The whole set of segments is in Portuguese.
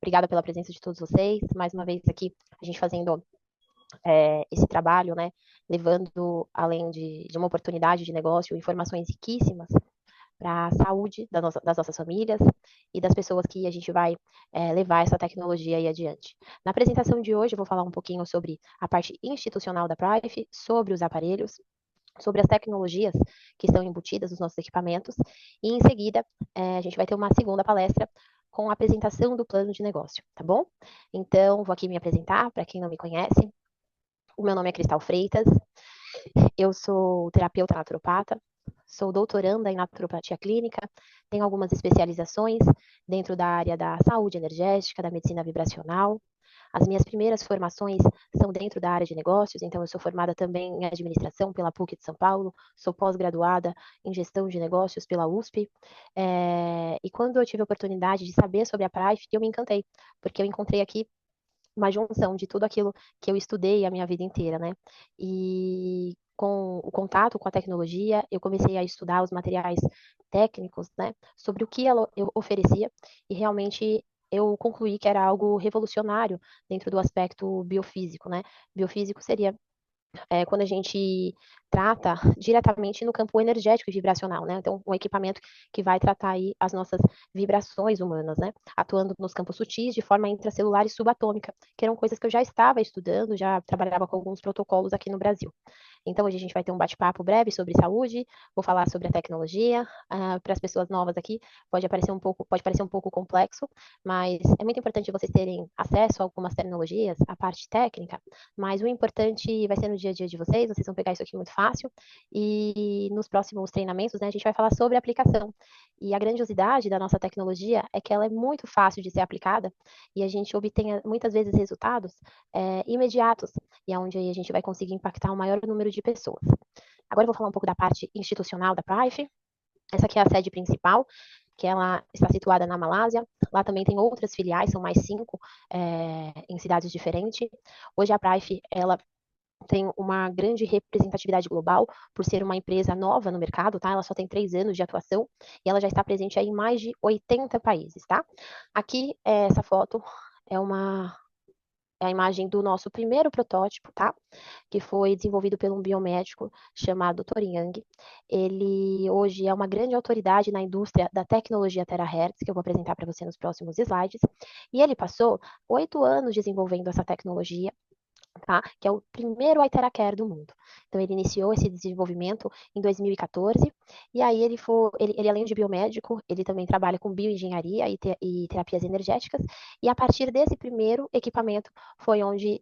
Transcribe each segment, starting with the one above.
obrigada pela presença de todos vocês. Mais uma vez aqui, a gente fazendo esse trabalho, né? Levando, além de uma oportunidade de negócio, informações riquíssimas para a saúde das nossas famílias e das pessoas que a gente vai levar essa tecnologia aí adiante. Na apresentação de hoje, eu vou falar um pouquinho sobre a parte institucional da Prife, sobre os aparelhos, sobre as tecnologias que estão embutidas nos nossos equipamentos, e em seguida a gente vai ter uma segunda palestra com a apresentação do plano de negócio, tá bom? Então, vou aqui me apresentar para quem não me conhece. O meu nome é Cristal Freitas, eu sou terapeuta naturopata, sou doutoranda em naturopatia clínica, tenho algumas especializações dentro da área da saúde energética, da medicina vibracional. As minhas primeiras formações são dentro da área de negócios, então eu sou formada também em administração pela PUC de São Paulo, sou pós-graduada em gestão de negócios pela USP, e quando eu tive a oportunidade de saber sobre a Prife, eu me encantei, porque eu encontrei aqui uma junção de tudo aquilo que eu estudei a minha vida inteira, né? E com o contato com a tecnologia, eu comecei a estudar os materiais técnicos, né, sobre o que ela oferecia, e realmente eu concluí que era algo revolucionário dentro do aspecto biofísico, né? Biofísico seria quando a gente trata diretamente no campo energético e vibracional, né? Então, um equipamento que vai tratar aí as nossas vibrações humanas, né? Atuando nos campos sutis de forma intracelular e subatômica, que eram coisas que eu já estava estudando, já trabalhava com alguns protocolos aqui no Brasil. Então, hoje a gente vai ter um bate-papo breve sobre saúde, vou falar sobre a tecnologia. Para as pessoas novas aqui, pode parecer um pouco complexo, mas é muito importante vocês terem acesso a algumas tecnologias, a parte técnica, mas o importante vai ser no dia a dia de vocês vão pegar isso aqui muito fácil, e nos próximos treinamentos, né, a gente vai falar sobre aplicação. E a grandiosidade da nossa tecnologia é que ela é muito fácil de ser aplicada, e a gente obtém muitas vezes resultados imediatos, e é onde a gente vai conseguir impactar o maior número de pessoas. Agora eu vou falar um pouco da parte institucional da Prife. Essa aqui é a sede principal, que ela está situada na Malásia. Lá também tem outras filiais, são mais 5 em cidades diferentes. Hoje a Prife, ela tem uma grande representatividade global por ser uma empresa nova no mercado, tá? Ela só tem 3 anos de atuação e ela já está presente aí em mais de 80 países, tá? Aqui, essa foto é a imagem do nosso primeiro protótipo, tá? Que foi desenvolvido por um biomédico chamado Dr. Yang. Ele hoje é uma grande autoridade na indústria da tecnologia terahertz, que eu vou apresentar para você nos próximos slides. E ele passou 8 anos desenvolvendo essa tecnologia, tá? Que é o primeiro Iteracare do mundo. Então, ele iniciou esse desenvolvimento em 2014, e aí ele além de biomédico, ele também trabalha com bioengenharia e terapias energéticas, e a partir desse primeiro equipamento foi onde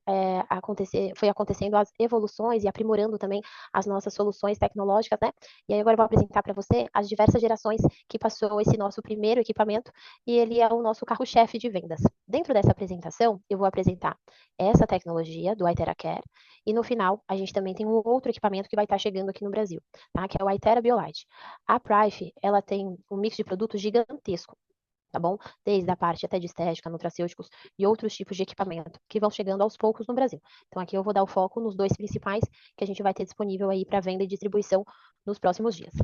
foi acontecendo as evoluções e aprimorando também as nossas soluções tecnológicas, né? E aí agora eu vou apresentar para você as diversas gerações que passou esse nosso primeiro equipamento, e ele é o nosso carro-chefe de vendas. Dentro dessa apresentação, eu vou apresentar essa tecnologia do Iteracare, e no final a gente também tem um outro equipamento que vai estar chegando aqui no Brasil, tá? Que é o Itera Biolite. A Prife, ela tem um mix de produtos gigantesco, tá bom? Desde a parte até de estética, nutracêuticos e outros tipos de equipamento que vão chegando aos poucos no Brasil. Então aqui eu vou dar o foco nos 2 principais que a gente vai ter disponível aí para venda e distribuição nos próximos dias.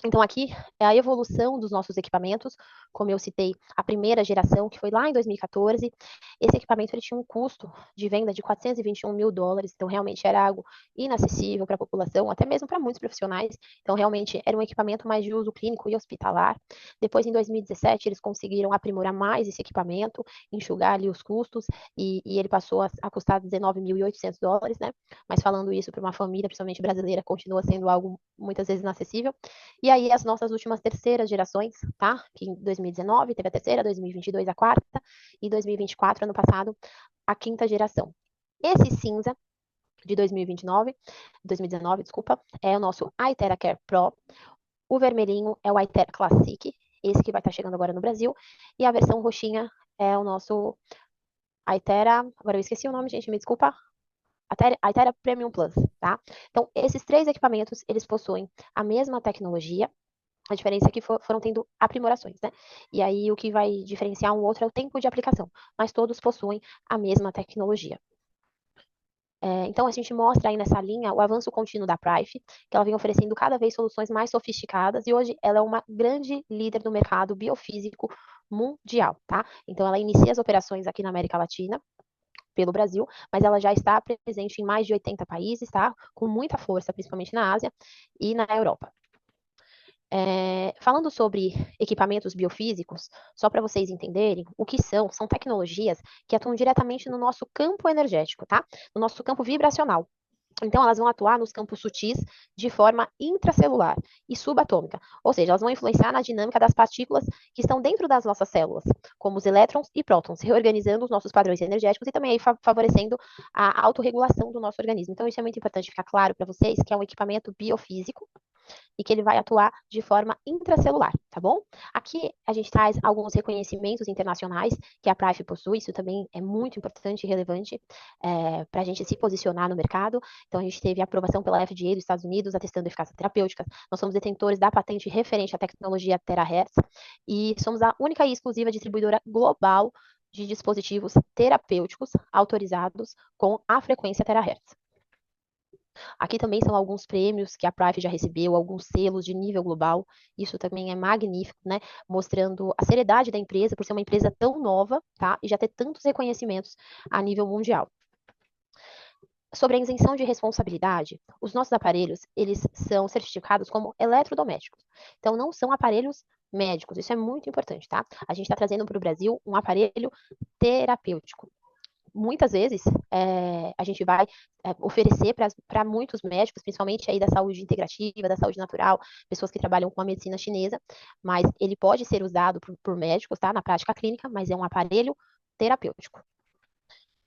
Então, aqui é a evolução dos nossos equipamentos, como eu citei, a primeira geração, que foi lá em 2014. Esse equipamento ele tinha um custo de venda de US$ 421 mil, então realmente era algo inacessível para a população, até mesmo para muitos profissionais. Então, realmente era um equipamento mais de uso clínico e hospitalar. Depois, em 2017, eles conseguiram aprimorar mais esse equipamento, enxugar ali os custos, e ele passou a custar US$ 19.800, né? Mas falando isso para uma família, principalmente brasileira, continua sendo algo muitas vezes inacessível. E aí as nossas últimas terceiras gerações, tá? Que em 2019 teve a terceira, 2022 a quarta, e 2024, ano passado, a quinta geração. Esse cinza de 2019, desculpa, é o nosso Itera Care Pro. O vermelhinho é o Itera Classic, esse que vai estar chegando agora no Brasil. E a versão roxinha é o nosso Itera, agora eu esqueci o nome, gente, me desculpa. A Itera Premium Plus, tá? Então, esses 3 equipamentos, eles possuem a mesma tecnologia. A diferença é que foram tendo aprimorações, né? E aí o que vai diferenciar um outro é o tempo de aplicação, mas todos possuem a mesma tecnologia. Então, a gente mostra aí nessa linha o avanço contínuo da Prife, que ela vem oferecendo cada vez soluções mais sofisticadas, e hoje ela é uma grande líder no mercado biofísico mundial, tá? Então, ela inicia as operações aqui na América Latina, pelo Brasil, mas ela já está presente em mais de 80 países, tá? Com muita força, principalmente na Ásia e na Europa. Falando sobre equipamentos biofísicos, só para vocês entenderem o que são tecnologias que atuam diretamente no nosso campo energético, tá? No nosso campo vibracional. Então, elas vão atuar nos campos sutis de forma intracelular e subatômica, ou seja, elas vão influenciar na dinâmica das partículas que estão dentro das nossas células, como os elétrons e prótons, reorganizando os nossos padrões energéticos e também aí favorecendo a autorregulação do nosso organismo. Então, isso é muito importante ficar claro para vocês, que é um equipamento biofísico e que ele vai atuar de forma intracelular, tá bom? Aqui a gente traz alguns reconhecimentos internacionais que a Prime possui, isso também é muito importante e relevante para a gente se posicionar no mercado. Então, a gente teve a aprovação pela FDA dos Estados Unidos, atestando eficácia terapêutica. Nós somos detentores da patente referente à tecnologia Terahertz e somos a única e exclusiva distribuidora global de dispositivos terapêuticos autorizados com a frequência Terahertz. Aqui também são alguns prêmios que a Prime já recebeu, alguns selos de nível global. Isso também é magnífico, né? Mostrando a seriedade da empresa por ser uma empresa tão nova, tá? E já ter tantos reconhecimentos a nível mundial. Sobre a isenção de responsabilidade, os nossos aparelhos, eles são certificados como eletrodomésticos. Então, não são aparelhos médicos. Isso é muito importante, tá? A gente está trazendo para o Brasil um aparelho terapêutico. Muitas vezes a gente vai oferecer para muitos médicos, principalmente aí da saúde integrativa, da saúde natural, pessoas que trabalham com a medicina chinesa, mas ele pode ser usado por médicos, tá, na prática clínica, mas é um aparelho terapêutico.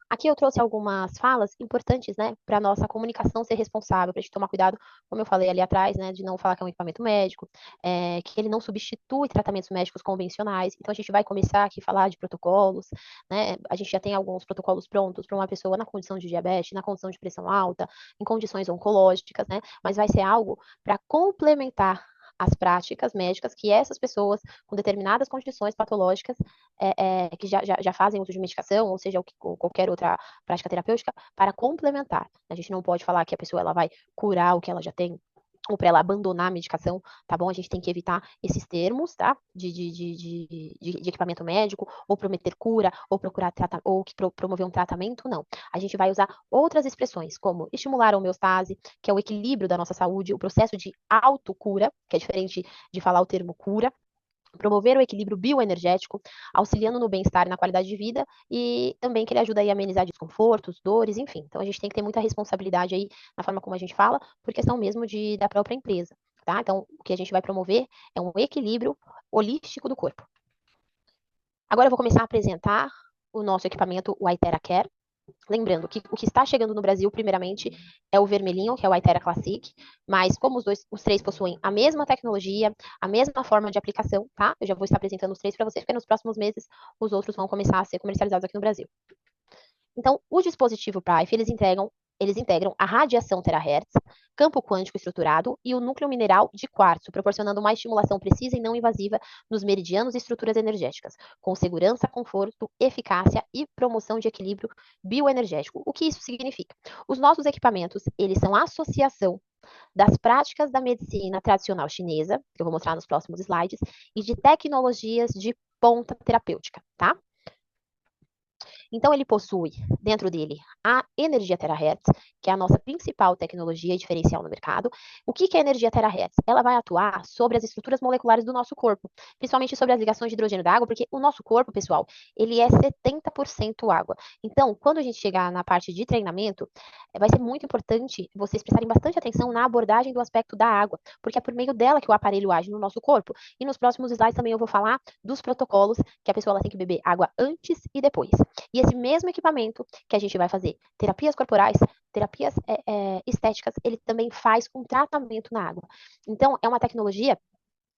Aqui eu trouxe algumas falas importantes, né, para nossa comunicação ser responsável, para a gente tomar cuidado, como eu falei ali atrás, né, de não falar que é um equipamento médico, que ele não substitui tratamentos médicos convencionais. Então a gente vai começar aqui a falar de protocolos, né? A gente já tem alguns protocolos prontos para uma pessoa na condição de diabetes, na condição de pressão alta, em condições oncológicas, né? Mas vai ser algo para complementar as práticas médicas que essas pessoas com determinadas condições patológicas que já fazem uso de medicação, ou seja, qualquer outra prática terapêutica, para complementar. A gente não pode falar que a pessoa ela vai curar o que ela já tem, ou para ela abandonar a medicação, tá bom? A gente tem que evitar esses termos, tá? De equipamento médico, ou prometer cura, ou procurar ou promover um tratamento, não. A gente vai usar outras expressões, como estimular a homeostase, que é o equilíbrio da nossa saúde, o processo de autocura, que é diferente de falar o termo cura, promover o equilíbrio bioenergético, auxiliando no bem-estar e na qualidade de vida, e também que ele ajuda aí a amenizar desconfortos, dores, enfim. Então a gente tem que ter muita responsabilidade aí na forma como a gente fala, por questão mesmo da própria empresa, tá? Então o que a gente vai promover é um equilíbrio holístico do corpo. Agora eu vou começar a apresentar o nosso equipamento, o Itera Care. Lembrando que o que está chegando no Brasil, primeiramente, é o vermelhinho, que é o Itera Classic, mas como os três possuem a mesma tecnologia, a mesma forma de aplicação, tá? Eu já vou estar apresentando os três para vocês, porque nos próximos meses os outros vão começar a ser comercializados aqui no Brasil. Então, o dispositivo PRIFE, eles integram a radiação terahertz, campo quântico estruturado e o núcleo mineral de quartzo, proporcionando uma estimulação precisa e não invasiva nos meridianos e estruturas energéticas, com segurança, conforto, eficácia e promoção de equilíbrio bioenergético. O que isso significa? Os nossos equipamentos, eles são a associação das práticas da medicina tradicional chinesa, que eu vou mostrar nos próximos slides, e de tecnologias de ponta terapêutica, tá? Então, ele possui dentro dele a energia terahertz, que é a nossa principal tecnologia e diferencial no mercado. O que é a energia terahertz? Ela vai atuar sobre as estruturas moleculares do nosso corpo, principalmente sobre as ligações de hidrogênio da água, porque o nosso corpo, pessoal, ele é 70% água. Então, quando a gente chegar na parte de treinamento, vai ser muito importante vocês prestarem bastante atenção na abordagem do aspecto da água, porque é por meio dela que o aparelho age no nosso corpo. E nos próximos slides também eu vou falar dos protocolos que a pessoa ela tem que beber água antes e depois. E esse mesmo equipamento que a gente vai fazer terapias corporais, terapias estéticas, ele também faz um tratamento na água. Então, é uma tecnologia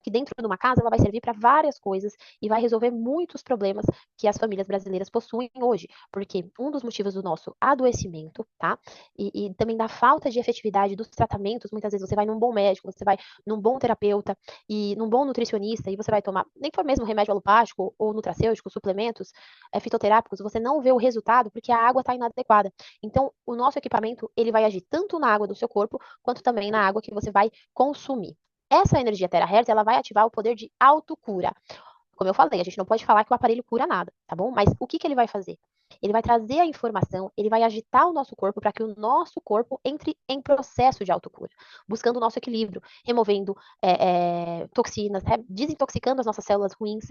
que dentro de uma casa ela vai servir para várias coisas e vai resolver muitos problemas que as famílias brasileiras possuem hoje, porque um dos motivos do nosso adoecimento, tá? E também da falta de efetividade dos tratamentos, muitas vezes você vai num bom médico, você vai num bom terapeuta e num bom nutricionista e você vai tomar, nem for mesmo remédio alopático ou nutracêutico, suplementos fitoterápicos, você não vê o resultado porque a água está inadequada. Então, o nosso equipamento, ele vai agir tanto na água do seu corpo, quanto também na água que você vai consumir. Essa energia terahertz, ela vai ativar o poder de autocura. Como eu falei, a gente não pode falar que o aparelho cura nada, tá bom? Mas o que que ele vai fazer? Ele vai trazer a informação, ele vai agitar o nosso corpo para que o nosso corpo entre em processo de autocura, buscando o nosso equilíbrio, removendo toxinas, desintoxicando as nossas células ruins,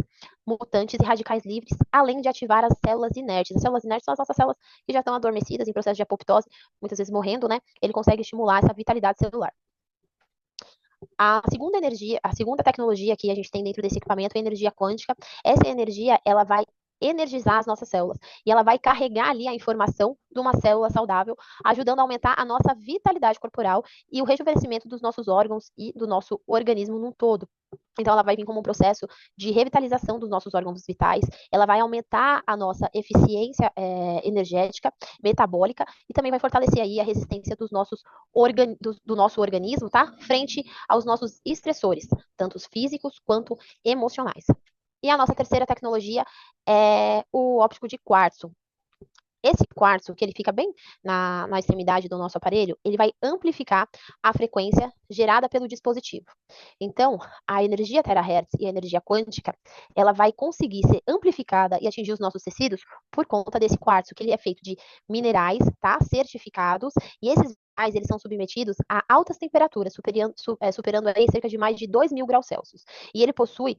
mutantes e radicais livres, além de ativar as células inertes. As células inertes são as nossas células que já estão adormecidas em processo de apoptose, muitas vezes morrendo, né? Ele consegue estimular essa vitalidade celular. A segunda tecnologia que a gente tem dentro desse equipamento é a energia quântica. Essa energia, ela vai energizar as nossas células e ela vai carregar ali a informação de uma célula saudável, ajudando a aumentar a nossa vitalidade corporal e o rejuvenescimento dos nossos órgãos e do nosso organismo num todo. Então, ela vai vir como um processo de revitalização dos nossos órgãos vitais, ela vai aumentar a nossa eficiência energética, metabólica, e também vai fortalecer aí a resistência do nosso organismo, tá? Frente aos nossos estressores, tanto físicos quanto emocionais. E a nossa terceira tecnologia é o óptico de quartzo. Esse quartzo, que ele fica bem na extremidade do nosso aparelho, ele vai amplificar a frequência gerada pelo dispositivo. Então, a energia terahertz e a energia quântica, ela vai conseguir ser amplificada e atingir os nossos tecidos por conta desse quartzo, que ele é feito de minerais, tá? Certificados, e esses minerais, eles são submetidos a altas temperaturas, superando aí cerca de mais de 2.000 graus Celsius. E ele possui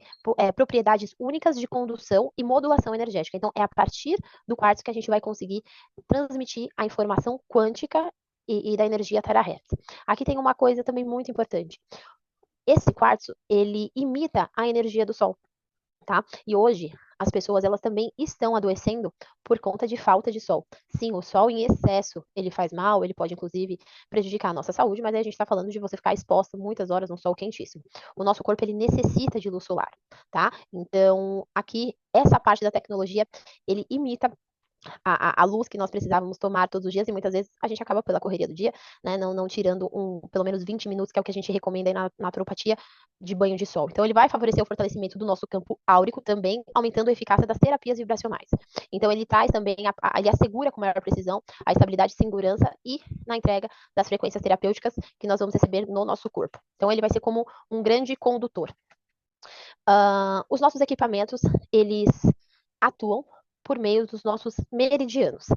propriedades únicas de condução e modulação energética. Então, é a partir do quartzo que a gente vai conseguir transmitir a informação quântica e da energia terahertz. Aqui tem uma coisa também muito importante. Esse quartzo, ele imita a energia do Sol, tá? E hoje, as pessoas, elas também estão adoecendo por conta de falta de sol. Sim, o sol em excesso, ele faz mal, ele pode, inclusive, prejudicar a nossa saúde, mas aí a gente está falando de você ficar exposta muitas horas no sol quentíssimo. O nosso corpo, ele necessita de luz solar, tá? Então, aqui, essa parte da tecnologia, ele imita a luz que nós precisávamos tomar todos os dias, e muitas vezes a gente acaba pela correria do dia, né, não tirando pelo menos 20 minutos, que é o que a gente recomenda aí na naturopatia, de banho de sol. Então, ele vai favorecer o fortalecimento do nosso campo áurico também, aumentando a eficácia das terapias vibracionais. Então, ele traz também, ele assegura com maior precisão a estabilidade e segurança e na entrega das frequências terapêuticas que nós vamos receber no nosso corpo. Então, ele vai ser como um grande condutor. Os nossos equipamentos, eles atuam por meio dos nossos meridianos.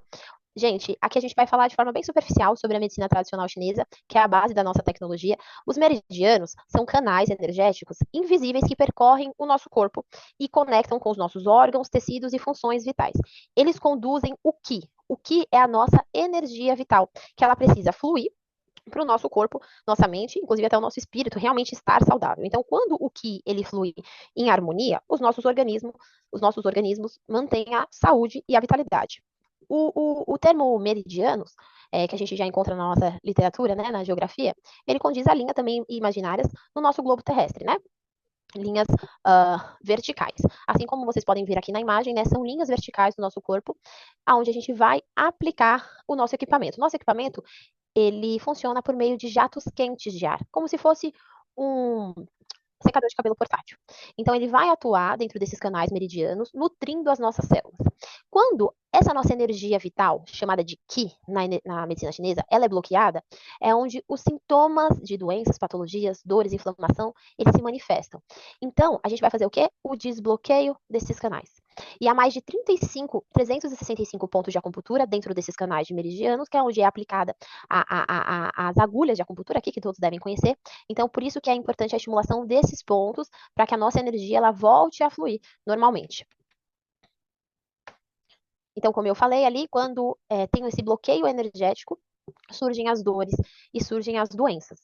Gente, aqui a gente vai falar de forma bem superficial sobre a medicina tradicional chinesa, que é a base da nossa tecnologia. Os meridianos são canais energéticos invisíveis que percorrem o nosso corpo e conectam com os nossos órgãos, tecidos e funções vitais. Eles conduzem o Qi. O Qi é a nossa energia vital, que ela precisa fluir para o nosso corpo, nossa mente, inclusive até o nosso espírito realmente estar saudável. Então, quando o Qi ele flui em harmonia, os nossos organismos mantêm a saúde e a vitalidade. O termo meridianos, que a gente já encontra na nossa literatura, né, na geografia, ele condiz a linha também imaginárias no nosso globo terrestre, né? Linhas verticais. Assim como vocês podem ver aqui na imagem, né, são linhas verticais do nosso corpo, onde a gente vai aplicar o nosso equipamento. Nosso equipamento, ele funciona por meio de jatos quentes de ar, como se fosse um secador de cabelo portátil. Então, ele vai atuar dentro desses canais meridianos, nutrindo as nossas células. Quando essa nossa energia vital, chamada de Qi na medicina chinesa, ela é bloqueada, é onde os sintomas de doenças, patologias, dores, inflamação, eles se manifestam. Então, a gente vai fazer o quê? O desbloqueio desses canais. E há mais de 365 pontos de acupuntura dentro desses canais de meridianos, que é onde é aplicada as agulhas de acupuntura aqui, que todos devem conhecer. Então, por isso que é importante a estimulação desses pontos, para que a nossa energia ela volte a fluir normalmente. Então, como eu falei ali, quando tem esse bloqueio energético, surgem as dores e surgem as doenças.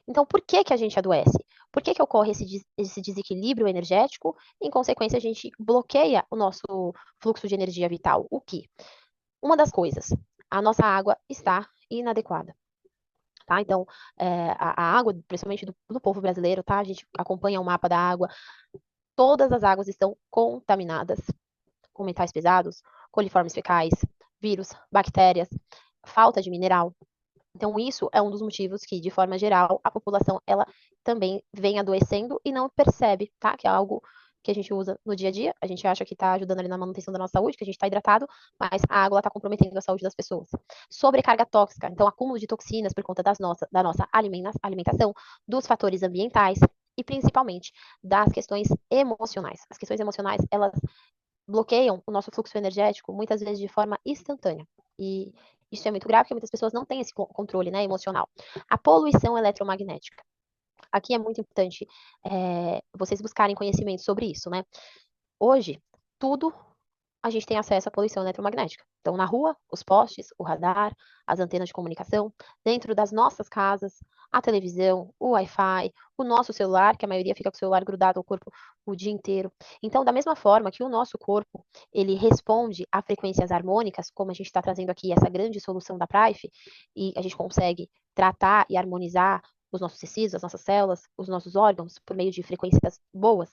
Então, por que que a gente adoece? Por que que ocorre esse desequilíbrio energético? Em consequência, a gente bloqueia o nosso fluxo de energia vital. O que? Uma das coisas, a nossa água está inadequada. Tá? Então, a água, principalmente do povo brasileiro, tá? A gente acompanha o mapa da água. Todas as águas estão contaminadas com metais pesados, coliformes fecais, vírus, bactérias, falta de mineral. Então, isso é um dos motivos que, de forma geral, a população ela também vem adoecendo e não percebe, tá? Que é algo que a gente usa no dia a dia. A gente acha que está ajudando ali na manutenção da nossa saúde, que a gente está hidratado, mas a água está comprometendo a saúde das pessoas. Sobrecarga tóxica, então acúmulo de toxinas por conta da nossa alimentação, dos fatores ambientais e principalmente das questões emocionais. As questões emocionais, elas bloqueiam o nosso fluxo energético muitas vezes de forma instantânea. E isso é muito grave, porque muitas pessoas não têm esse controle, né, emocional. A poluição eletromagnética. Aqui é muito importante vocês buscarem conhecimento sobre isso, né? Hoje, tudo a gente tem acesso à poluição eletromagnética. Então, na rua, os postes, o radar, as antenas de comunicação, dentro das nossas casas, a televisão, o Wi-Fi, o nosso celular, que a maioria fica com o celular grudado ao corpo o dia inteiro. Então, da mesma forma que o nosso corpo, ele responde a frequências harmônicas, como a gente está trazendo aqui essa grande solução da Prife, e a gente consegue tratar e harmonizar os nossos tecidos, as nossas células, os nossos órgãos, por meio de frequências boas,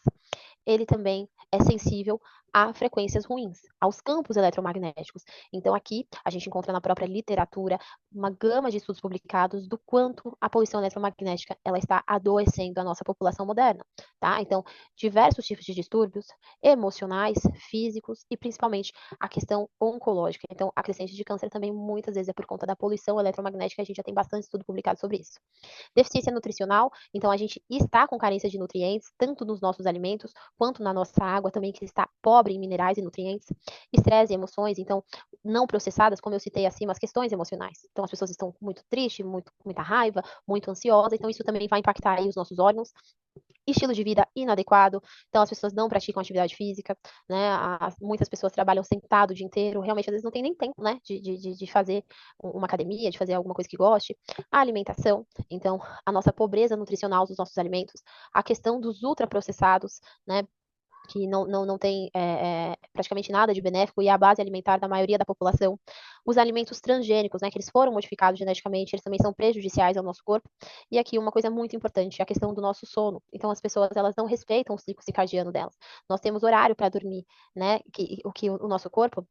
ele também é sensível a frequências ruins, aos campos eletromagnéticos. Então, aqui a gente encontra na própria literatura uma gama de estudos publicados do quanto a poluição eletromagnética ela está adoecendo a nossa população moderna, tá? Então, diversos tipos de distúrbios emocionais, físicos e principalmente a questão oncológica. Então, a crescente de câncer também muitas vezes é por conta da poluição eletromagnética, a gente já tem bastante estudo publicado sobre isso. Deficiência nutricional, então a gente está com carência de nutrientes, tanto nos nossos alimentos, quanto na nossa água também, que está pobre em minerais e nutrientes. Estresse e emoções, então, não processadas, como eu citei acima, as questões emocionais. Então, as pessoas estão muito tristes, muita raiva, muito ansiosas, então isso também vai impactar aí os nossos órgãos. Estilo de vida inadequado, então as pessoas não praticam atividade física, né? Muitas pessoas trabalham sentado o dia inteiro, realmente às vezes não tem nem tempo, né? De fazer uma academia, de fazer alguma coisa que goste. A alimentação, então a nossa pobreza nutricional dos nossos alimentos, a questão dos ultraprocessados, né? Que não tem praticamente nada de benéfico e é a base alimentar da maioria da população. Os alimentos transgênicos, né, que eles foram modificados geneticamente, eles também são prejudiciais ao nosso corpo. E aqui uma coisa muito importante, a questão do nosso sono. Então as pessoas elas não respeitam o ciclo circadiano delas. Nós temos horário para dormir, né? Que o nosso corpo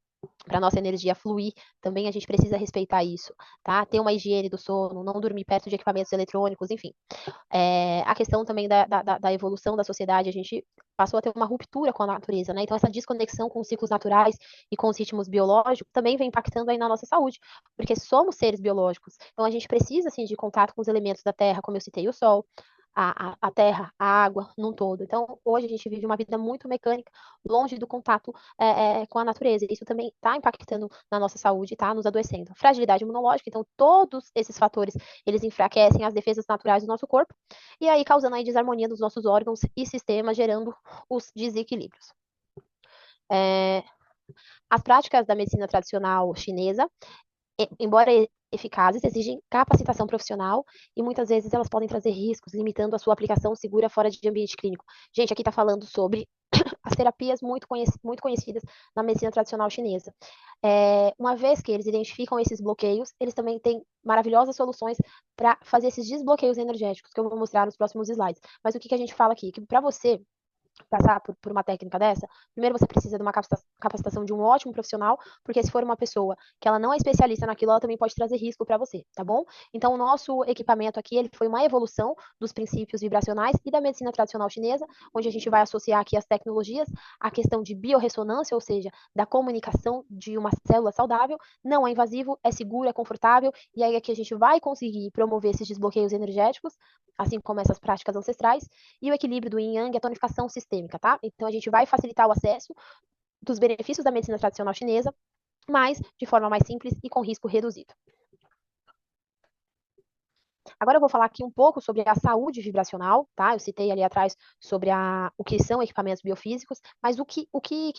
para nossa energia fluir, também a gente precisa respeitar isso, tá? Ter uma higiene do sono, não dormir perto de equipamentos eletrônicos, enfim. A questão também da evolução da sociedade, a gente passou a ter uma ruptura com a natureza, né? Então, essa desconexão com os ciclos naturais e com os ritmos biológicos também vem impactando aí na nossa saúde, porque somos seres biológicos. Então, a gente precisa, assim, de contato com os elementos da terra, como eu citei, o sol, a terra, a água, num todo. Então, hoje a gente vive uma vida muito mecânica, longe do contato com a natureza. Isso também está impactando na nossa saúde, está nos adoecendo. Fragilidade imunológica, então, todos esses fatores, eles enfraquecem as defesas naturais do nosso corpo, e aí causando aí desarmonia nos nossos órgãos e sistemas, gerando os desequilíbrios. As práticas da medicina tradicional chinesa, embora eficazes, exigem capacitação profissional e muitas vezes elas podem trazer riscos, limitando a sua aplicação segura fora de ambiente clínico. Gente, aqui está falando sobre as terapias muito conhecidas na medicina tradicional chinesa. Uma vez que eles identificam esses bloqueios, eles também têm maravilhosas soluções para fazer esses desbloqueios energéticos, que eu vou mostrar nos próximos slides. Mas o que a gente fala aqui? Que para você passar por uma técnica dessa, primeiro você precisa de uma capacitação de um ótimo profissional, porque se for uma pessoa que ela não é especialista naquilo, ela também pode trazer risco para você, tá bom? Então, o nosso equipamento aqui, ele foi uma evolução dos princípios vibracionais e da medicina tradicional chinesa, onde a gente vai associar aqui as tecnologias, a questão de biorressonância, ou seja, da comunicação de uma célula saudável, não é invasivo, é seguro, é confortável, e aí aqui a gente vai conseguir promover esses desbloqueios energéticos, assim como essas práticas ancestrais, e o equilíbrio do yin yang e a tonificação sistêmica, tá? Então a gente vai facilitar o acesso dos benefícios da medicina tradicional chinesa, mas de forma mais simples e com risco reduzido. Agora eu vou falar aqui um pouco sobre a saúde vibracional, tá? Eu citei ali atrás sobre o que são equipamentos biofísicos, mas o que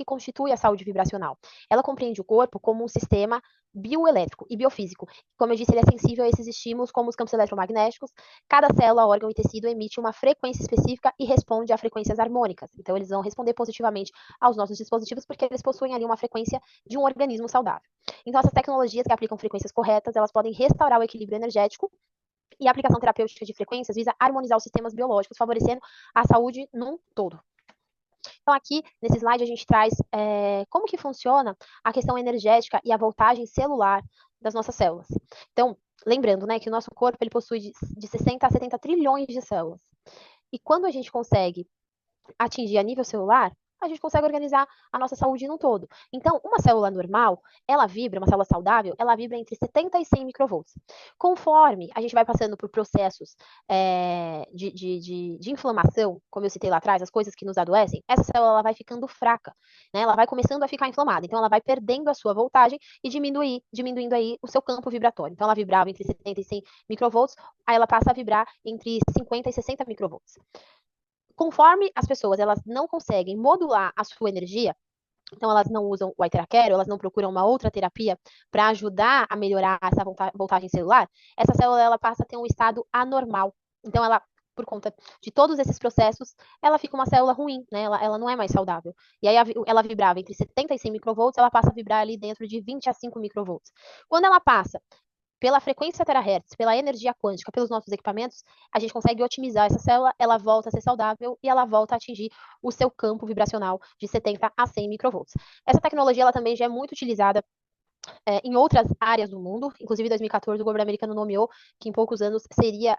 constitui a saúde vibracional? Ela compreende o corpo como um sistema bioelétrico e biofísico. Como eu disse, ele é sensível a esses estímulos, como os campos eletromagnéticos. Cada célula, órgão e tecido emite uma frequência específica e responde a frequências harmônicas. Então, eles vão responder positivamente aos nossos dispositivos, porque eles possuem ali uma frequência de um organismo saudável. Então, essas tecnologias que aplicam frequências corretas, elas podem restaurar o equilíbrio energético e a aplicação terapêutica de frequências visa harmonizar os sistemas biológicos, favorecendo a saúde num todo. Então, aqui, nesse slide, a gente traz como que funciona a questão energética e a voltagem celular das nossas células. Então, lembrando, né, que o nosso corpo ele possui de 60 a 70 trilhões de células. E quando a gente consegue atingir a nível celular, a gente consegue organizar a nossa saúde num todo. Então, uma célula normal, ela vibra, uma célula saudável, ela vibra entre 70 e 100 microvolts. Conforme a gente vai passando por processos de inflamação, como eu citei lá atrás, as coisas que nos adoecem, essa célula ela vai ficando fraca, né? Ela vai começando a ficar inflamada. Então, ela vai perdendo a sua voltagem e diminuindo aí o seu campo vibratório. Então, ela vibrava entre 70 e 100 microvolts, aí ela passa a vibrar entre 50 e 60 microvolts. Conforme as pessoas elas não conseguem modular a sua energia, então elas não usam o Iteraquero, elas não procuram uma outra terapia para ajudar a melhorar essa voltagem celular, essa célula ela passa a ter um estado anormal. Então ela, por conta de todos esses processos, ela fica uma célula ruim, né? Ela não é mais saudável. E aí ela vibrava entre 70 e 100 microvolts, ela passa a vibrar ali dentro de 20 a 5 microvolts. Quando ela passa pela frequência terahertz, pela energia quântica, pelos nossos equipamentos, a gente consegue otimizar essa célula, ela volta a ser saudável e ela volta a atingir o seu campo vibracional de 70 a 100 microvolts. Essa tecnologia ela também já é muito utilizada em outras áreas do mundo, inclusive em 2014 o governo americano nomeou que em poucos anos seria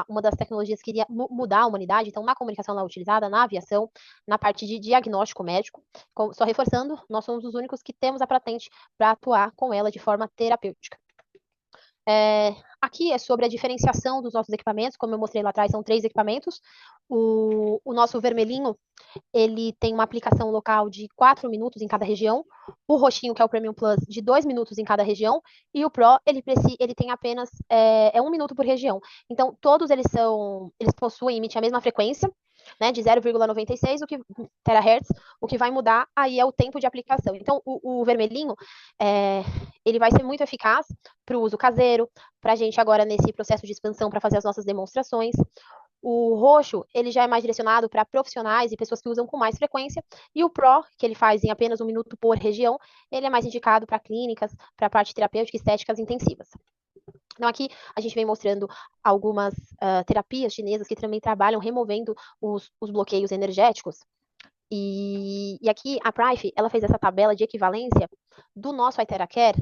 uma das tecnologias que iria mudar a humanidade, então na comunicação ela é utilizada, na aviação, na parte de diagnóstico médico, só reforçando, nós somos os únicos que temos a patente para atuar com ela de forma terapêutica. Aqui é sobre a diferenciação dos nossos equipamentos, como eu mostrei lá atrás, são 3 equipamentos. O nosso vermelhinho, ele tem uma aplicação local de 4 minutos em cada região, o roxinho, que é o Premium Plus, de 2 minutos em cada região, e o Pro, ele tem apenas 1 minuto por região. Então, todos eles possuem, emitem a mesma frequência, né, de 0,96 terahertz, o que vai mudar aí é o tempo de aplicação. Então, o vermelhinho, ele vai ser muito eficaz para o uso caseiro, para a gente agora nesse processo de expansão para fazer as nossas demonstrações. O roxo, ele já é mais direcionado para profissionais e pessoas que usam com mais frequência. E o Pro, que ele faz em apenas 1 minuto por região, ele é mais indicado para clínicas, para a parte terapêutica e estéticas intensivas. Então, aqui a gente vem mostrando algumas terapias chinesas que também trabalham removendo os bloqueios energéticos. E aqui a Prife, ela fez essa tabela de equivalência do nosso Iteracare,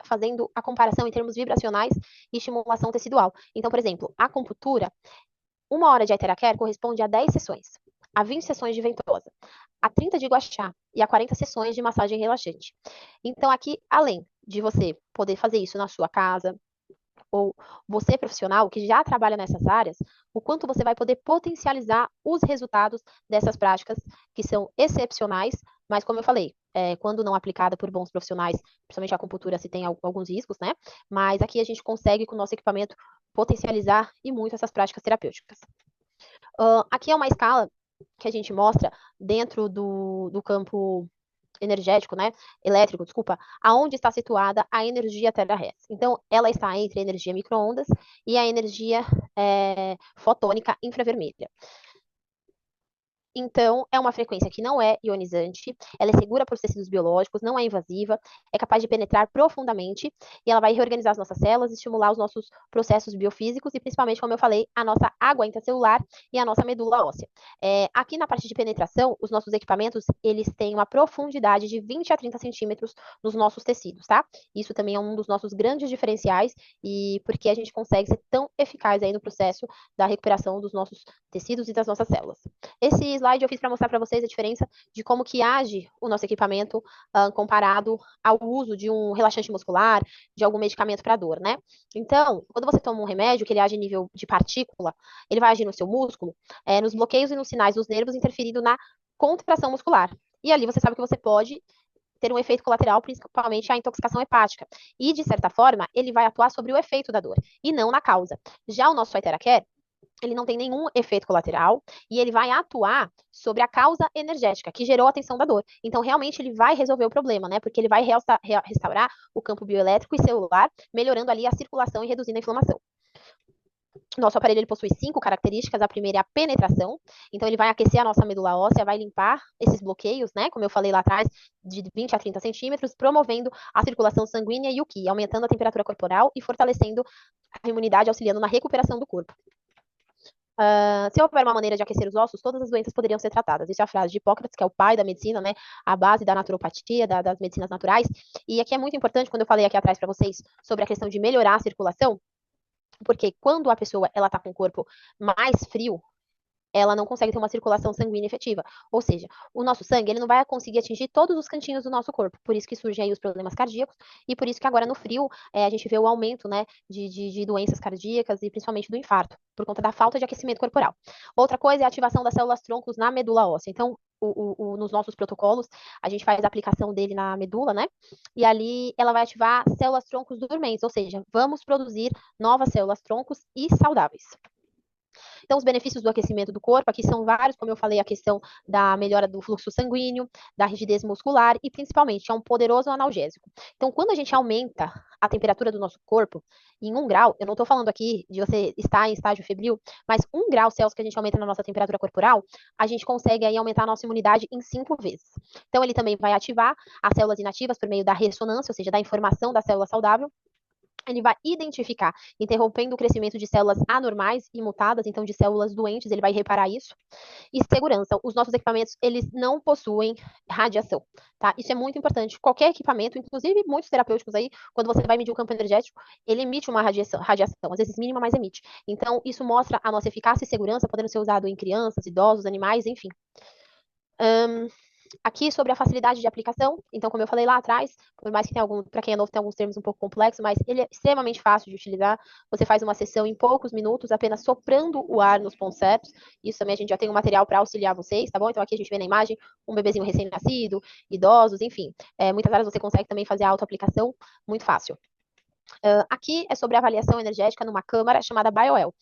fazendo a comparação em termos vibracionais e estimulação tecidual. Então, por exemplo, a acupuntura, 1 hora de Iteracare corresponde a 10 sessões, a 20 sessões de ventosa, a 30 de guaxá e a 40 sessões de massagem relaxante. Então, aqui, além de você poder fazer isso na sua casa, ou você profissional que já trabalha nessas áreas, o quanto você vai poder potencializar os resultados dessas práticas que são excepcionais, mas como eu falei, quando não aplicada por bons profissionais, principalmente a acupuntura, se tem alguns riscos, né? Mas aqui a gente consegue, com o nosso equipamento, potencializar e muito essas práticas terapêuticas. Aqui é uma escala que a gente mostra dentro do campo energético, né, elétrico, desculpa, aonde está situada a energia terahertz. Então, ela está entre a energia micro-ondas e a energia fotônica infravermelha. Então, é uma frequência que não é ionizante, ela é segura para os tecidos biológicos, não é invasiva, é capaz de penetrar profundamente e ela vai reorganizar as nossas células, estimular os nossos processos biofísicos e, principalmente, como eu falei, a nossa água intracelular e a nossa medula óssea. Aqui na parte de penetração, os nossos equipamentos, eles têm uma profundidade de 20 a 30 centímetros nos nossos tecidos, tá? Isso também é um dos nossos grandes diferenciais e porque a gente consegue ser tão eficaz aí no processo da recuperação dos nossos tecidos e das nossas células. Esse slide eu fiz para mostrar para vocês a diferença de como que age o nosso equipamento comparado ao uso de um relaxante muscular, de algum medicamento para dor, né? Então, quando você toma um remédio que ele age em nível de partícula, ele vai agir no seu músculo, nos bloqueios e nos sinais dos nervos, interferindo na contração muscular. E ali você sabe que você pode ter um efeito colateral, principalmente a intoxicação hepática. E, de certa forma, ele vai atuar sobre o efeito da dor, e não na causa. Já o nosso Iteracare, ele não tem nenhum efeito colateral e ele vai atuar sobre a causa energética que gerou a tensão da dor. Então, realmente, ele vai resolver o problema, né? Porque ele vai restaurar o campo bioelétrico e celular, melhorando ali a circulação e reduzindo a inflamação. Nosso aparelho ele possui 5 características. A primeira é a penetração. Então, ele vai aquecer a nossa medula óssea, vai limpar esses bloqueios, né? Como eu falei lá atrás, de 20 a 30 centímetros, promovendo a circulação sanguínea e o Qi, aumentando a temperatura corporal e fortalecendo a imunidade, auxiliando na recuperação do corpo. Se houver uma maneira de aquecer os ossos, todas as doenças poderiam ser tratadas. Isso é a frase de Hipócrates, que é o pai da medicina, né? A base da naturopatia, das medicinas naturais. E aqui é muito importante, quando eu falei aqui atrás para vocês sobre a questão de melhorar a circulação, porque quando a pessoa ela está com o corpo mais frio, ela não consegue ter uma circulação sanguínea efetiva. Ou seja, o nosso sangue, ele não vai conseguir atingir todos os cantinhos do nosso corpo. Por isso que surgem aí os problemas cardíacos e por isso que agora no frio a gente vê o aumento, né, de doenças cardíacas e principalmente do infarto, por conta da falta de aquecimento corporal. Outra coisa é a ativação das células troncos na medula óssea. Então, nos nossos protocolos, a gente faz a aplicação dele na medula, né? E ali ela vai ativar células troncos dormentes, ou seja, vamos produzir novas células troncos e saudáveis. Então, os benefícios do aquecimento do corpo aqui são vários, como eu falei, a questão da melhora do fluxo sanguíneo, da rigidez muscular e, principalmente, é um poderoso analgésico. Então, quando a gente aumenta a temperatura do nosso corpo em 1 grau, eu não estou falando aqui de você estar em estágio febril, mas 1 grau Celsius que a gente aumenta na nossa temperatura corporal, a gente consegue aí aumentar a nossa imunidade em 5 vezes. Então, ele também vai ativar as células inativas por meio da ressonância, ou seja, da informação da célula saudável, ele vai identificar, interrompendo o crescimento de células anormais e mutadas, então de células doentes, ele vai reparar isso. E segurança, os nossos equipamentos, eles não possuem radiação, tá? Isso é muito importante. Qualquer equipamento, inclusive muitos terapêuticos aí, quando você vai medir o campo energético, ele emite uma radiação, às vezes mínima, mas emite. Então, isso mostra a nossa eficácia e segurança, podendo ser usado em crianças, idosos, animais, enfim. Aqui sobre a facilidade de aplicação, então, como eu falei lá atrás, por mais que tenha para quem é novo, tem alguns termos um pouco complexos, mas ele é extremamente fácil de utilizar. Você faz uma sessão em poucos minutos, apenas soprando o ar nos pontos certos. Isso também a gente já tem um material para auxiliar vocês, tá bom? Então, aqui a gente vê na imagem um bebezinho recém-nascido, idosos, enfim. Muitas áreas você consegue também fazer a autoaplicação muito fácil. Aqui é sobre a avaliação energética numa câmara chamada BioWell,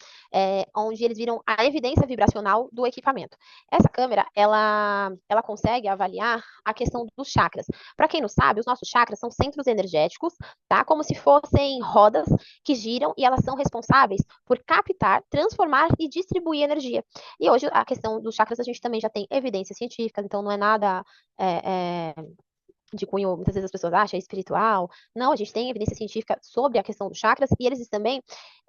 onde eles viram a evidência vibracional do equipamento. Essa câmera, ela consegue avaliar a questão dos chakras. Para quem não sabe, os nossos chakras são centros energéticos, tá? Como se fossem rodas que giram e elas são responsáveis por captar, transformar e distribuir energia. E hoje a questão dos chakras a gente também já tem evidências científicas, então não é nada de cunho, muitas vezes as pessoas acham, é espiritual. Não, a gente tem evidência científica sobre a questão dos chakras e eles também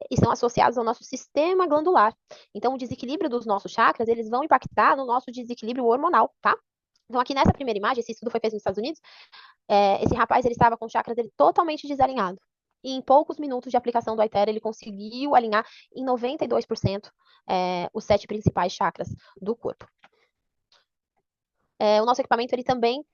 estão associados ao nosso sistema glandular. Então, o desequilíbrio dos nossos chakras, eles vão impactar no nosso desequilíbrio hormonal, tá? Então, aqui nessa primeira imagem, esse estudo foi feito nos Estados Unidos, esse rapaz, ele estava com o chakra dele totalmente desalinhado. E em poucos minutos de aplicação do Aitera, ele conseguiu alinhar em 92% os 7 principais chakras do corpo. O nosso equipamento, ele também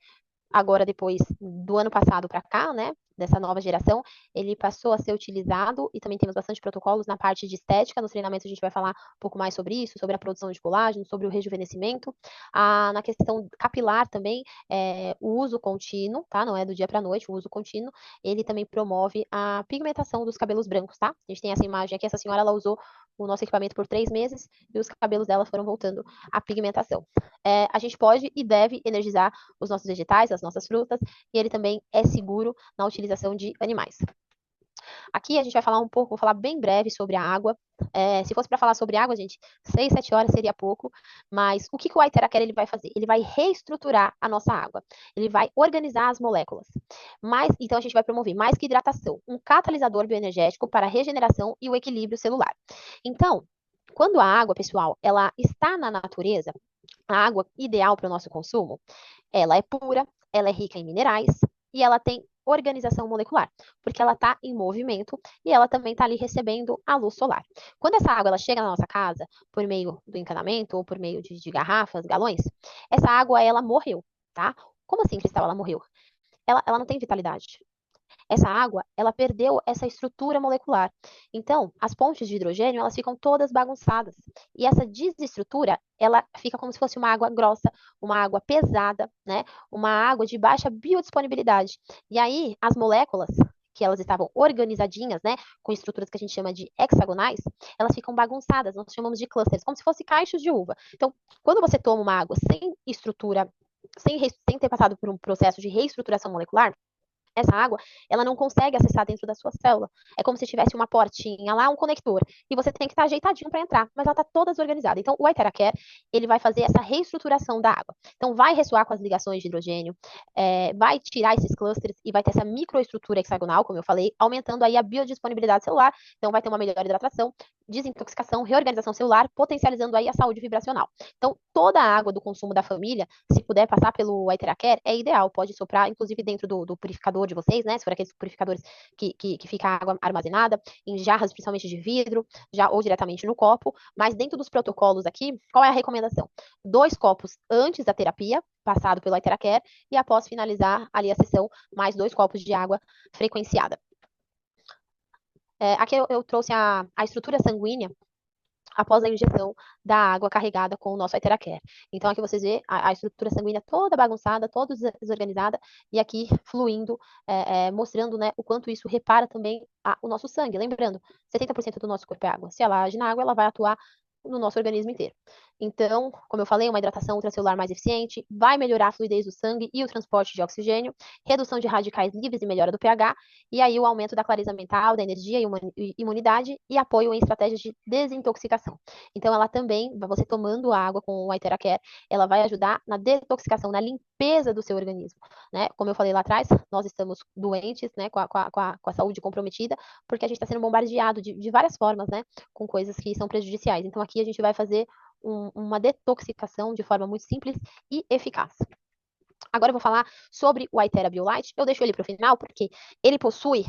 agora depois do ano passado para cá, né, dessa nova geração, ele passou a ser utilizado e também temos bastante protocolos na parte de estética. Nos treinamentos a gente vai falar um pouco mais sobre isso, sobre a produção de colágeno, sobre o rejuvenescimento. Na questão capilar também, o uso contínuo, tá? Não é do dia para a noite, o uso contínuo, ele também promove a pigmentação dos cabelos brancos, tá? A gente tem essa imagem aqui, essa senhora, ela usou o nosso equipamento por 3 meses e os cabelos dela foram voltando à pigmentação. A gente pode e deve energizar os nossos vegetais, as nossas frutas, e ele também é seguro na utilização de animais. Aqui a gente vai falar um pouco, vou falar bem breve sobre a água. Se fosse para falar sobre água, gente, 6, 7 horas seria pouco, mas o que o Aiteracare ele vai fazer? Ele vai reestruturar a nossa água, ele vai organizar as moléculas. Então a gente vai promover mais que hidratação, um catalisador bioenergético para a regeneração e o equilíbrio celular. Então, quando a água, pessoal, ela está na natureza, a água ideal para o nosso consumo, ela é pura, ela é rica em minerais e ela tem organização molecular, porque ela está em movimento e ela também está ali recebendo a luz solar. Quando essa água ela chega na nossa casa por meio do encanamento ou por meio de garrafas, galões, essa água ela morreu, tá? Como assim, Cristal, ela morreu? Ela não tem vitalidade. Essa água, ela perdeu essa estrutura molecular. Então, as pontes de hidrogênio, elas ficam todas bagunçadas. E essa desestrutura, ela fica como se fosse uma água grossa, uma água pesada, né? Uma água de baixa biodisponibilidade. E aí, as moléculas, que elas estavam organizadinhas, né, com estruturas que a gente chama de hexagonais, elas ficam bagunçadas, nós chamamos de clusters, como se fossem caixas de uva. Então, quando você toma uma água sem estrutura, sem ter passado por um processo de reestruturação molecular, essa água, ela não consegue acessar dentro da sua célula. É como se tivesse uma portinha lá, um conector, e você tem que estar ajeitadinho para entrar, mas ela está toda desorganizada. Então, o Aiteracare, ele vai fazer essa reestruturação da água. Então, vai ressoar com as ligações de hidrogênio, vai tirar esses clusters e vai ter essa microestrutura hexagonal, como eu falei, aumentando aí a biodisponibilidade celular. Então, vai ter uma melhor hidratação, desintoxicação, reorganização celular, potencializando aí a saúde vibracional. Então, toda a água do consumo da família, se puder passar pelo Aiteracare, é ideal. Pode soprar, inclusive, dentro do purificador purificador de vocês, né? Se for aqueles purificadores que fica a água armazenada, em jarras, principalmente de vidro, já ou diretamente no copo. Mas dentro dos protocolos aqui, qual é a recomendação? 2 copos antes da terapia, passado pelo Iteracare, e após finalizar ali a sessão, mais 2 copos de água frequenciada. Aqui eu trouxe a estrutura sanguínea após a injeção da água carregada com o nosso Iteracare. Então, aqui vocês vê a estrutura sanguínea toda bagunçada, toda desorganizada, e aqui fluindo, mostrando, né, o quanto isso repara também o nosso sangue. Lembrando, 70% do nosso corpo é água. Se ela age na água, ela vai atuar no nosso organismo inteiro. Então, como eu falei, uma hidratação ultracelular mais eficiente vai melhorar a fluidez do sangue e o transporte de oxigênio, redução de radicais livres e melhora do pH, e aí o aumento da clareza mental, da energia e imunidade e apoio em estratégias de desintoxicação. Então, ela também, você tomando água com o Iteracare, ela vai ajudar na detoxicação, na limpeza do seu organismo, né? Como eu falei lá atrás, nós estamos doentes, né, com a saúde comprometida, porque a gente está sendo bombardeado de várias formas, né, com coisas que são prejudiciais. Então, aqui a gente vai fazer uma detoxicação de forma muito simples e eficaz. Agora eu vou falar sobre o Itera BioLite. Eu deixo ele para o final porque ele possui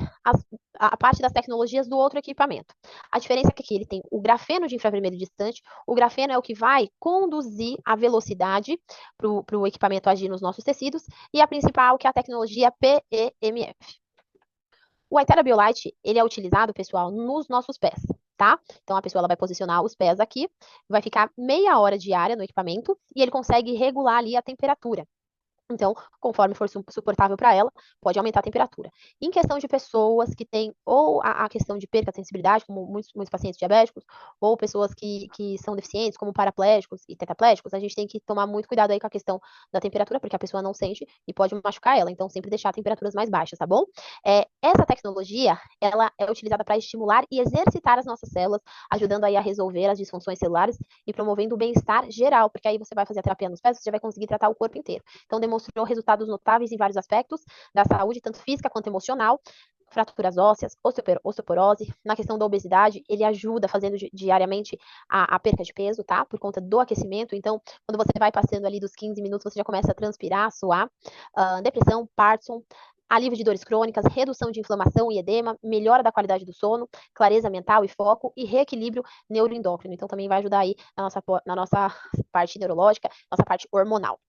a parte das tecnologias do outro equipamento. A diferença é que aqui ele tem o grafeno de infravermelho distante. O grafeno é o que vai conduzir a velocidade para o equipamento agir nos nossos tecidos. E a principal, que é a tecnologia PEMF. O Itera BioLite, ele é utilizado, pessoal, nos nossos pés, tá? Então, a pessoa ela vai posicionar os pés aqui, vai ficar meia hora diária no equipamento e ele consegue regular ali a temperatura. Então, conforme for suportável para ela, pode aumentar a temperatura. Em questão de pessoas que têm ou a questão de perda de sensibilidade, como muitos pacientes diabéticos, ou pessoas que são deficientes, como paraplégicos e tetraplégicos, a gente tem que tomar muito cuidado aí com a questão da temperatura, porque a pessoa não sente e pode machucar ela. Então, sempre deixar temperaturas mais baixas, tá bom? Essa tecnologia, ela é utilizada para estimular e exercitar as nossas células, ajudando aí a resolver as disfunções celulares e promovendo o bem-estar geral, porque aí você vai fazer a terapia nos pés, você já vai conseguir tratar o corpo inteiro. Então, demonstrou resultados notáveis em vários aspectos da saúde, tanto física quanto emocional, fraturas ósseas, osteoporose. Na questão da obesidade, ele ajuda fazendo diariamente a perca de peso, tá? Por conta do aquecimento. Então, quando você vai passando ali dos 15 minutos, você já começa a transpirar, a suar. Depressão, Parkinson, alívio de dores crônicas, redução de inflamação e edema, melhora da qualidade do sono, clareza mental e foco e reequilíbrio neuroendócrino. Então, também vai ajudar aí na nossa parte neurológica, nossa parte hormonal.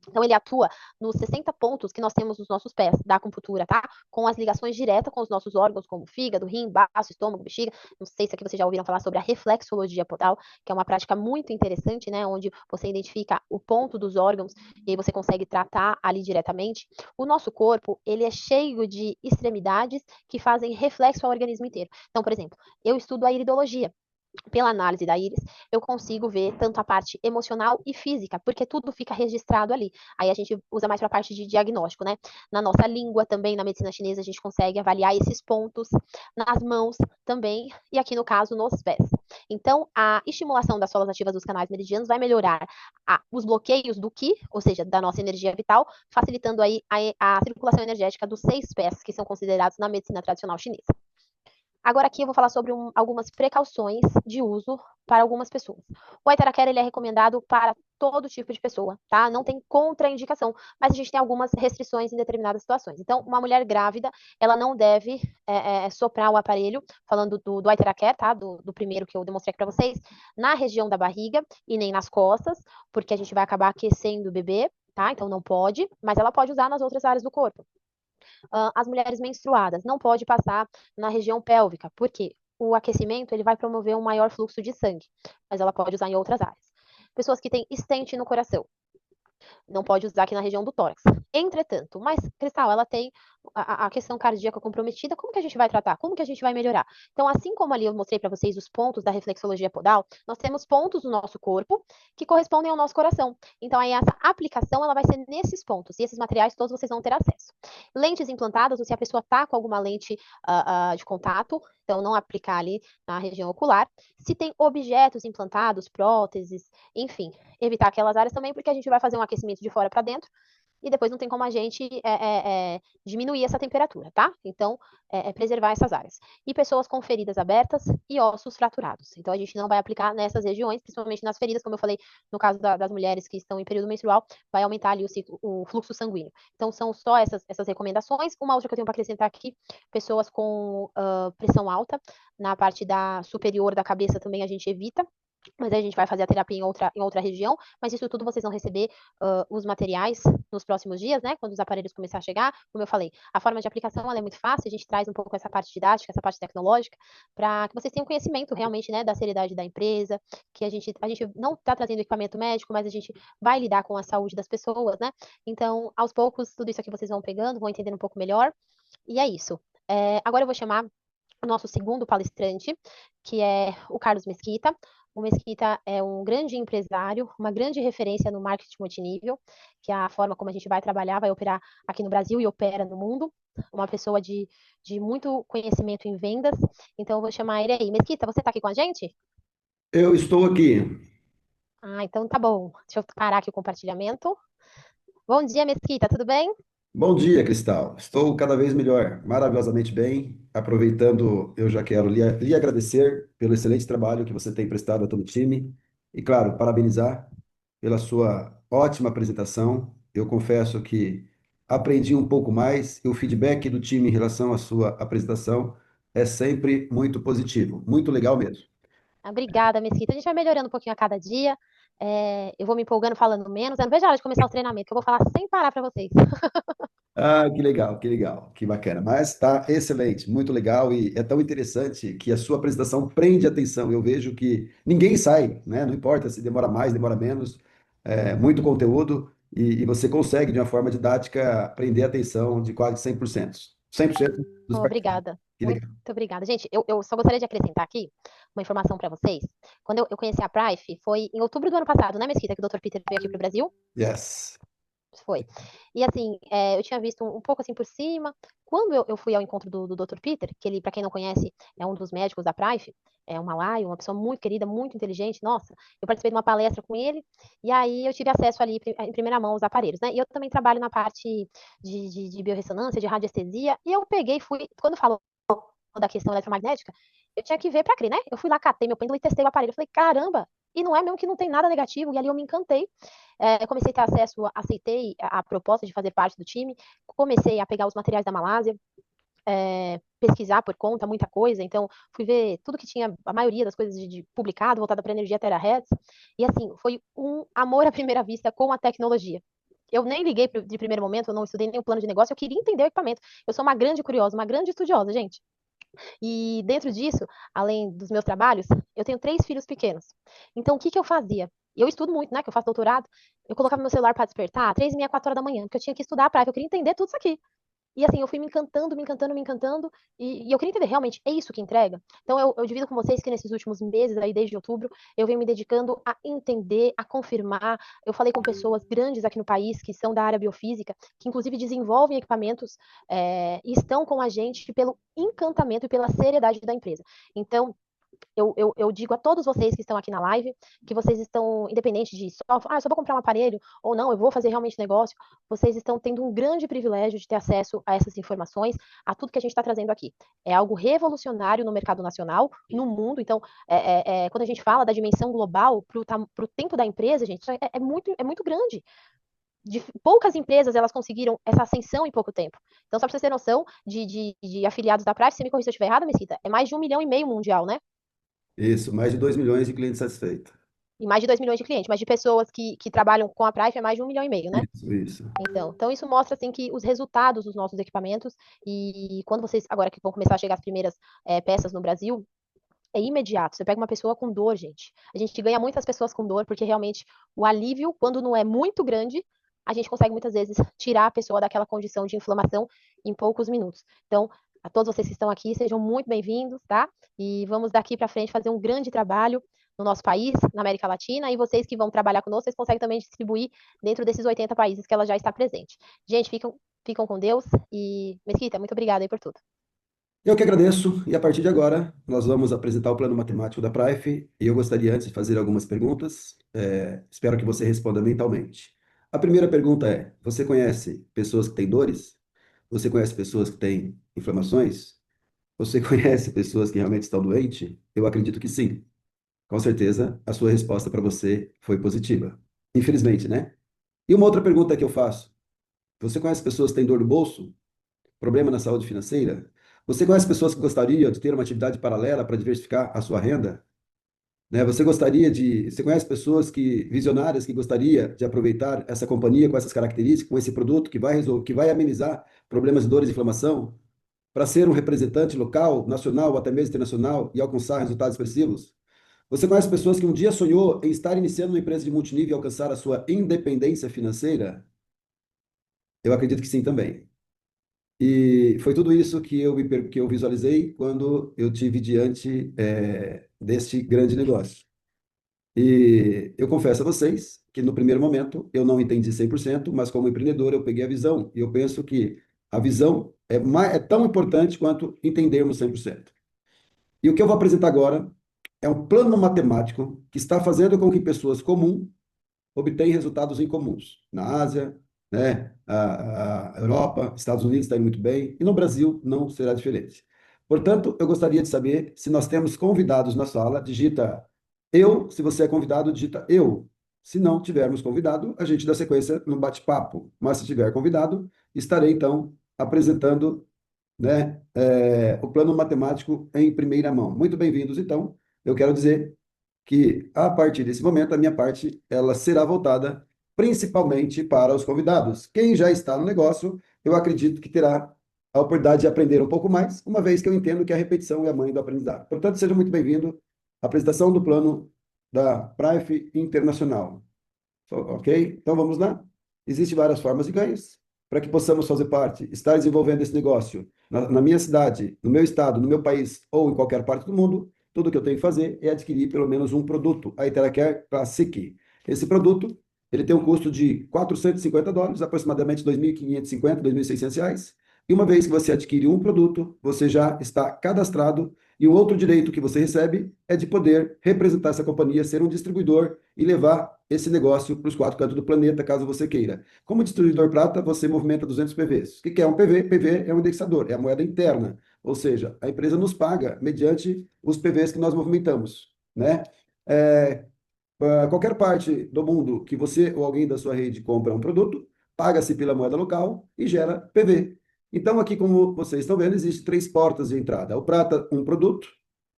Então, ele atua nos 60 pontos que nós temos nos nossos pés, da acupuntura, tá? Com as ligações diretas com os nossos órgãos, como fígado, rim, baço, estômago, bexiga. Não sei se aqui vocês já ouviram falar sobre a reflexologia podal, que é uma prática muito interessante, né? Onde você identifica o ponto dos órgãos e aí você consegue tratar ali diretamente. O nosso corpo, ele é cheio de extremidades que fazem reflexo ao organismo inteiro. Então, por exemplo, eu estudo a iridologia. Pela análise da íris, eu consigo ver tanto a parte emocional e física, porque tudo fica registrado ali. Aí a gente usa mais para a parte de diagnóstico, né? Na nossa língua também, na medicina chinesa, a gente consegue avaliar esses pontos, nas mãos também, e aqui no caso, nos pés. Então, a estimulação das células ativas dos canais meridianos vai melhorar os bloqueios do Qi, ou seja, da nossa energia vital, facilitando aí a circulação energética dos 6 pés, que são considerados na medicina tradicional chinesa. Agora aqui eu vou falar sobre algumas precauções de uso para algumas pessoas. O Iteracare, ele é recomendado para todo tipo de pessoa, tá? Não tem contraindicação, mas a gente tem algumas restrições em determinadas situações. Então, uma mulher grávida, ela não deve soprar o aparelho, falando do Iteracare, tá? Do primeiro que eu demonstrei aqui para vocês, na região da barriga e nem nas costas, porque a gente vai acabar aquecendo o bebê, tá? Então não pode, mas ela pode usar nas outras áreas do corpo. As mulheres menstruadas não pode passar na região pélvica, porque o aquecimento ele vai promover um maior fluxo de sangue, mas ela pode usar em outras áreas. Pessoas que têm estente no coração, não pode usar aqui na região do tórax. Entretanto, mas, Cristal, ela tem a questão cardíaca comprometida, como que a gente vai tratar? Como que a gente vai melhorar? Então, assim como ali eu mostrei para vocês os pontos da reflexologia podal, nós temos pontos do nosso corpo que correspondem ao nosso coração. Então, aí essa aplicação, ela vai ser nesses pontos, e esses materiais todos vocês vão ter acesso. Lentes implantadas, ou se a pessoa está com alguma lente de contato, então não aplicar ali na região ocular. Se tem objetos implantados, próteses, enfim, evitar aquelas áreas também, porque a gente vai fazer um aquecimento de fora para dentro, e depois não tem como a gente diminuir essa temperatura, tá? Então, preservar essas áreas. E pessoas com feridas abertas e ossos fraturados. Então, a gente não vai aplicar nessas regiões, principalmente nas feridas, como eu falei, no caso das mulheres que estão em período menstrual, vai aumentar ali o fluxo sanguíneo. Então, são só essas recomendações. Uma outra que eu tenho para acrescentar aqui, pessoas com pressão alta, na parte superior da cabeça também a gente evita, mas aí a gente vai fazer a terapia em outra região, mas isso tudo vocês vão receber os materiais nos próximos dias, né? Quando os aparelhos começarem a chegar. Como eu falei, a forma de aplicação ela é muito fácil, a gente traz um pouco essa parte didática, essa parte tecnológica, para que vocês tenham conhecimento realmente, né, da seriedade da empresa, que a gente não está trazendo equipamento médico, mas a gente vai lidar com a saúde das pessoas, né? Então, aos poucos, tudo isso aqui vocês vão pegando, vão entendendo um pouco melhor, e é isso. Agora eu vou chamar o nosso segundo palestrante, que é o Carlos Mesquita. O Mesquita é um grande empresário, uma grande referência no marketing multinível, que é a forma como a gente vai trabalhar, vai operar aqui no Brasil e opera no mundo. Uma pessoa de muito conhecimento em vendas. Então, eu vou chamar ele aí. Mesquita, você está aqui com a gente? Eu estou aqui. Ah, então tá bom. Deixa eu parar aqui o compartilhamento. Bom dia, Mesquita, tudo bem? Bom dia, Cristal. Estou cada vez melhor, maravilhosamente bem. Aproveitando, eu já quero lhe agradecer pelo excelente trabalho que você tem prestado a todo o time e, claro, parabenizar pela sua ótima apresentação. Eu confesso que aprendi um pouco mais e o feedback do time em relação à sua apresentação é sempre muito positivo. Muito legal mesmo. Obrigada, Mesquita. A gente vai melhorando um pouquinho a cada dia. Eu vou me empolgando falando menos. Eu não vejo a hora de começar o treinamento, que eu vou falar sem parar para vocês. Ah, que legal, que bacana. Mas está excelente, muito legal e é tão interessante que a sua apresentação prende atenção. Eu vejo que ninguém sai, né? Não importa se demora mais, demora menos, muito conteúdo e você consegue, de uma forma didática, prender a atenção de quase 100%. 100% dos participantes. Obrigada. Que Muito legal. obrigada. Gente, eu só gostaria de acrescentar aqui uma informação para vocês. Quando eu conheci a Prife, foi em outubro do ano passado, né, Mesquita, que o Dr. Peter veio aqui para o Brasil? Yes. Foi. E assim, eu tinha visto um pouco assim por cima. Quando eu fui ao encontro do Dr. Peter, que ele, para quem não conhece, é um dos médicos da Prife, é um malaio, uma pessoa muito querida, muito inteligente. Nossa, eu participei de uma palestra com ele, e aí eu tive acesso ali em primeira mão aos aparelhos, né? E eu também trabalho na parte de biorressonância, de radiestesia, e eu peguei e fui, quando falou da questão eletromagnética, eu tinha que ver para crer, né? Eu fui lá, catei meu pêndulo e testei o aparelho. Eu falei, caramba, e não é mesmo que não tem nada negativo, e ali eu me encantei. Comecei a ter acesso, aceitei a proposta de fazer parte do time, comecei a pegar os materiais da Malásia, pesquisar por conta, muita coisa, então fui ver tudo que tinha, a maioria das coisas de publicado, voltada para energia terahertz, e assim, foi um amor à primeira vista com a tecnologia. Eu nem liguei de primeiro momento, eu não estudei nem o plano de negócio, eu queria entender o equipamento. Eu sou uma grande curiosa, uma grande estudiosa, gente. E dentro disso, além dos meus trabalhos, eu tenho 3 filhos pequenos. Então, o que que eu fazia? Eu estudo muito, né? Que eu faço doutorado. Eu colocava meu celular para despertar 3h30, 4 horas da manhã, porque eu tinha que estudar para, eu queria entender tudo isso aqui. E assim, eu fui me encantando, me encantando, me encantando, e eu queria entender realmente, é isso que entrega? Então eu divido com vocês que nesses últimos meses, aí desde outubro, eu venho me dedicando a entender, a confirmar. Eu falei com pessoas grandes aqui no país, que são da área biofísica, que inclusive desenvolvem equipamentos e estão com a gente pelo encantamento e pela seriedade da empresa. Então, eu digo a todos vocês que estão aqui na live que vocês estão, independente de eu só vou comprar um aparelho, ou não, eu vou fazer realmente negócio, vocês estão tendo um grande privilégio de ter acesso a essas informações, a tudo que a gente está trazendo aqui. É algo revolucionário no mercado nacional, no mundo. Então, quando a gente fala da dimensão global para o tempo da empresa, gente, isso é muito grande. Poucas empresas elas conseguiram essa ascensão em pouco tempo. Então, só para vocês terem noção de afiliados da Price, se me corrija se eu estiver errado, Mesquita, é mais de 1,5 milhão mundial, né? Isso, mais de 2 milhões de clientes satisfeitos. E mais de 2 milhões de clientes, mas de pessoas que trabalham com a Price é mais de 1,5 milhão, né? Isso. Então isso mostra assim que os resultados dos nossos equipamentos e quando vocês agora que vão começar a chegar as primeiras peças no Brasil é imediato. Você pega uma pessoa com dor, gente. A gente ganha muitas pessoas com dor porque realmente o alívio, quando não é muito grande, a gente consegue muitas vezes tirar a pessoa daquela condição de inflamação em poucos minutos. Então, a todos vocês que estão aqui, sejam muito bem-vindos, tá? E vamos daqui para frente fazer um grande trabalho no nosso país, na América Latina, e vocês que vão trabalhar conosco, vocês conseguem também distribuir dentro desses 80 países que ela já está presente. Gente, ficam com Deus e Mesquita, muito obrigada aí por tudo. Eu que agradeço, e a partir de agora nós vamos apresentar o plano matemático da Prife, e eu gostaria antes de fazer algumas perguntas, espero que você responda mentalmente. A primeira pergunta é: você conhece pessoas que têm dores? Você conhece pessoas que têm inflamações? Você conhece pessoas que realmente estão doentes? Eu acredito que sim. Com certeza, a sua resposta para você foi positiva. Infelizmente, né? E uma outra pergunta que eu faço: você conhece pessoas que têm dor no bolso? Problema na saúde financeira? Você conhece pessoas que gostariam de ter uma atividade paralela para diversificar a sua renda? Né? Você conhece pessoas visionárias que gostaria de aproveitar essa companhia com essas características, com esse produto que vai resolver, que vai amenizar problemas de dores e inflamação, para ser um representante local, nacional ou até mesmo internacional e alcançar resultados expressivos? Você conhece pessoas que um dia sonhou em estar iniciando uma empresa de multinível e alcançar a sua independência financeira? Eu acredito que sim também. E foi tudo isso que eu visualizei quando eu tive diante deste grande negócio. E eu confesso a vocês que no primeiro momento eu não entendi 100%, mas como empreendedor eu peguei a visão. E eu penso que a visão é tão importante quanto entendermos 100%. E o que eu vou apresentar agora é um plano matemático que está fazendo com que pessoas comuns obtêm resultados incomuns. Na Ásia, né, a Europa, Estados Unidos está indo muito bem, e no Brasil não será diferente. Portanto, eu gostaria de saber se nós temos convidados na sala, digita eu, se você é convidado, digita eu. Se não tivermos convidado, a gente dá sequência no bate-papo. Mas se tiver convidado, estarei então apresentando, né, o plano matemático em primeira mão. Muito bem-vindos, então. Eu quero dizer que a partir desse momento a minha parte ela será voltada principalmente para os convidados. Quem já está no negócio, eu acredito que terá a oportunidade de aprender um pouco mais, uma vez que eu entendo que a repetição é a mãe do aprendizado. Portanto, seja muito bem-vindo à apresentação do plano da Prife Internacional. Ok? Então vamos lá. Existem várias formas de ganhos para que possamos fazer parte, estar desenvolvendo esse negócio na minha cidade, no meu estado, no meu país ou em qualquer parte do mundo. Tudo que eu tenho que fazer é adquirir pelo menos um produto, a Iteracare Classic. Esse produto, ele tem um custo de US$ 450, aproximadamente 2.550, R$ 2.600. E uma vez que você adquire um produto, você já está cadastrado. E o outro direito que você recebe é de poder representar essa companhia, ser um distribuidor e levar esse negócio para os quatro cantos do planeta, caso você queira. Como distribuidor prata, você movimenta 200 PVs. O que é um PV? PV é um indexador, é a moeda interna. Ou seja, a empresa nos paga mediante os PVs que nós movimentamos, né? É, qualquer parte do mundo que você ou alguém da sua rede compra um produto, paga-se pela moeda local e gera PV. Então, aqui, como vocês estão vendo, existem três portas de entrada. O prata, um produto,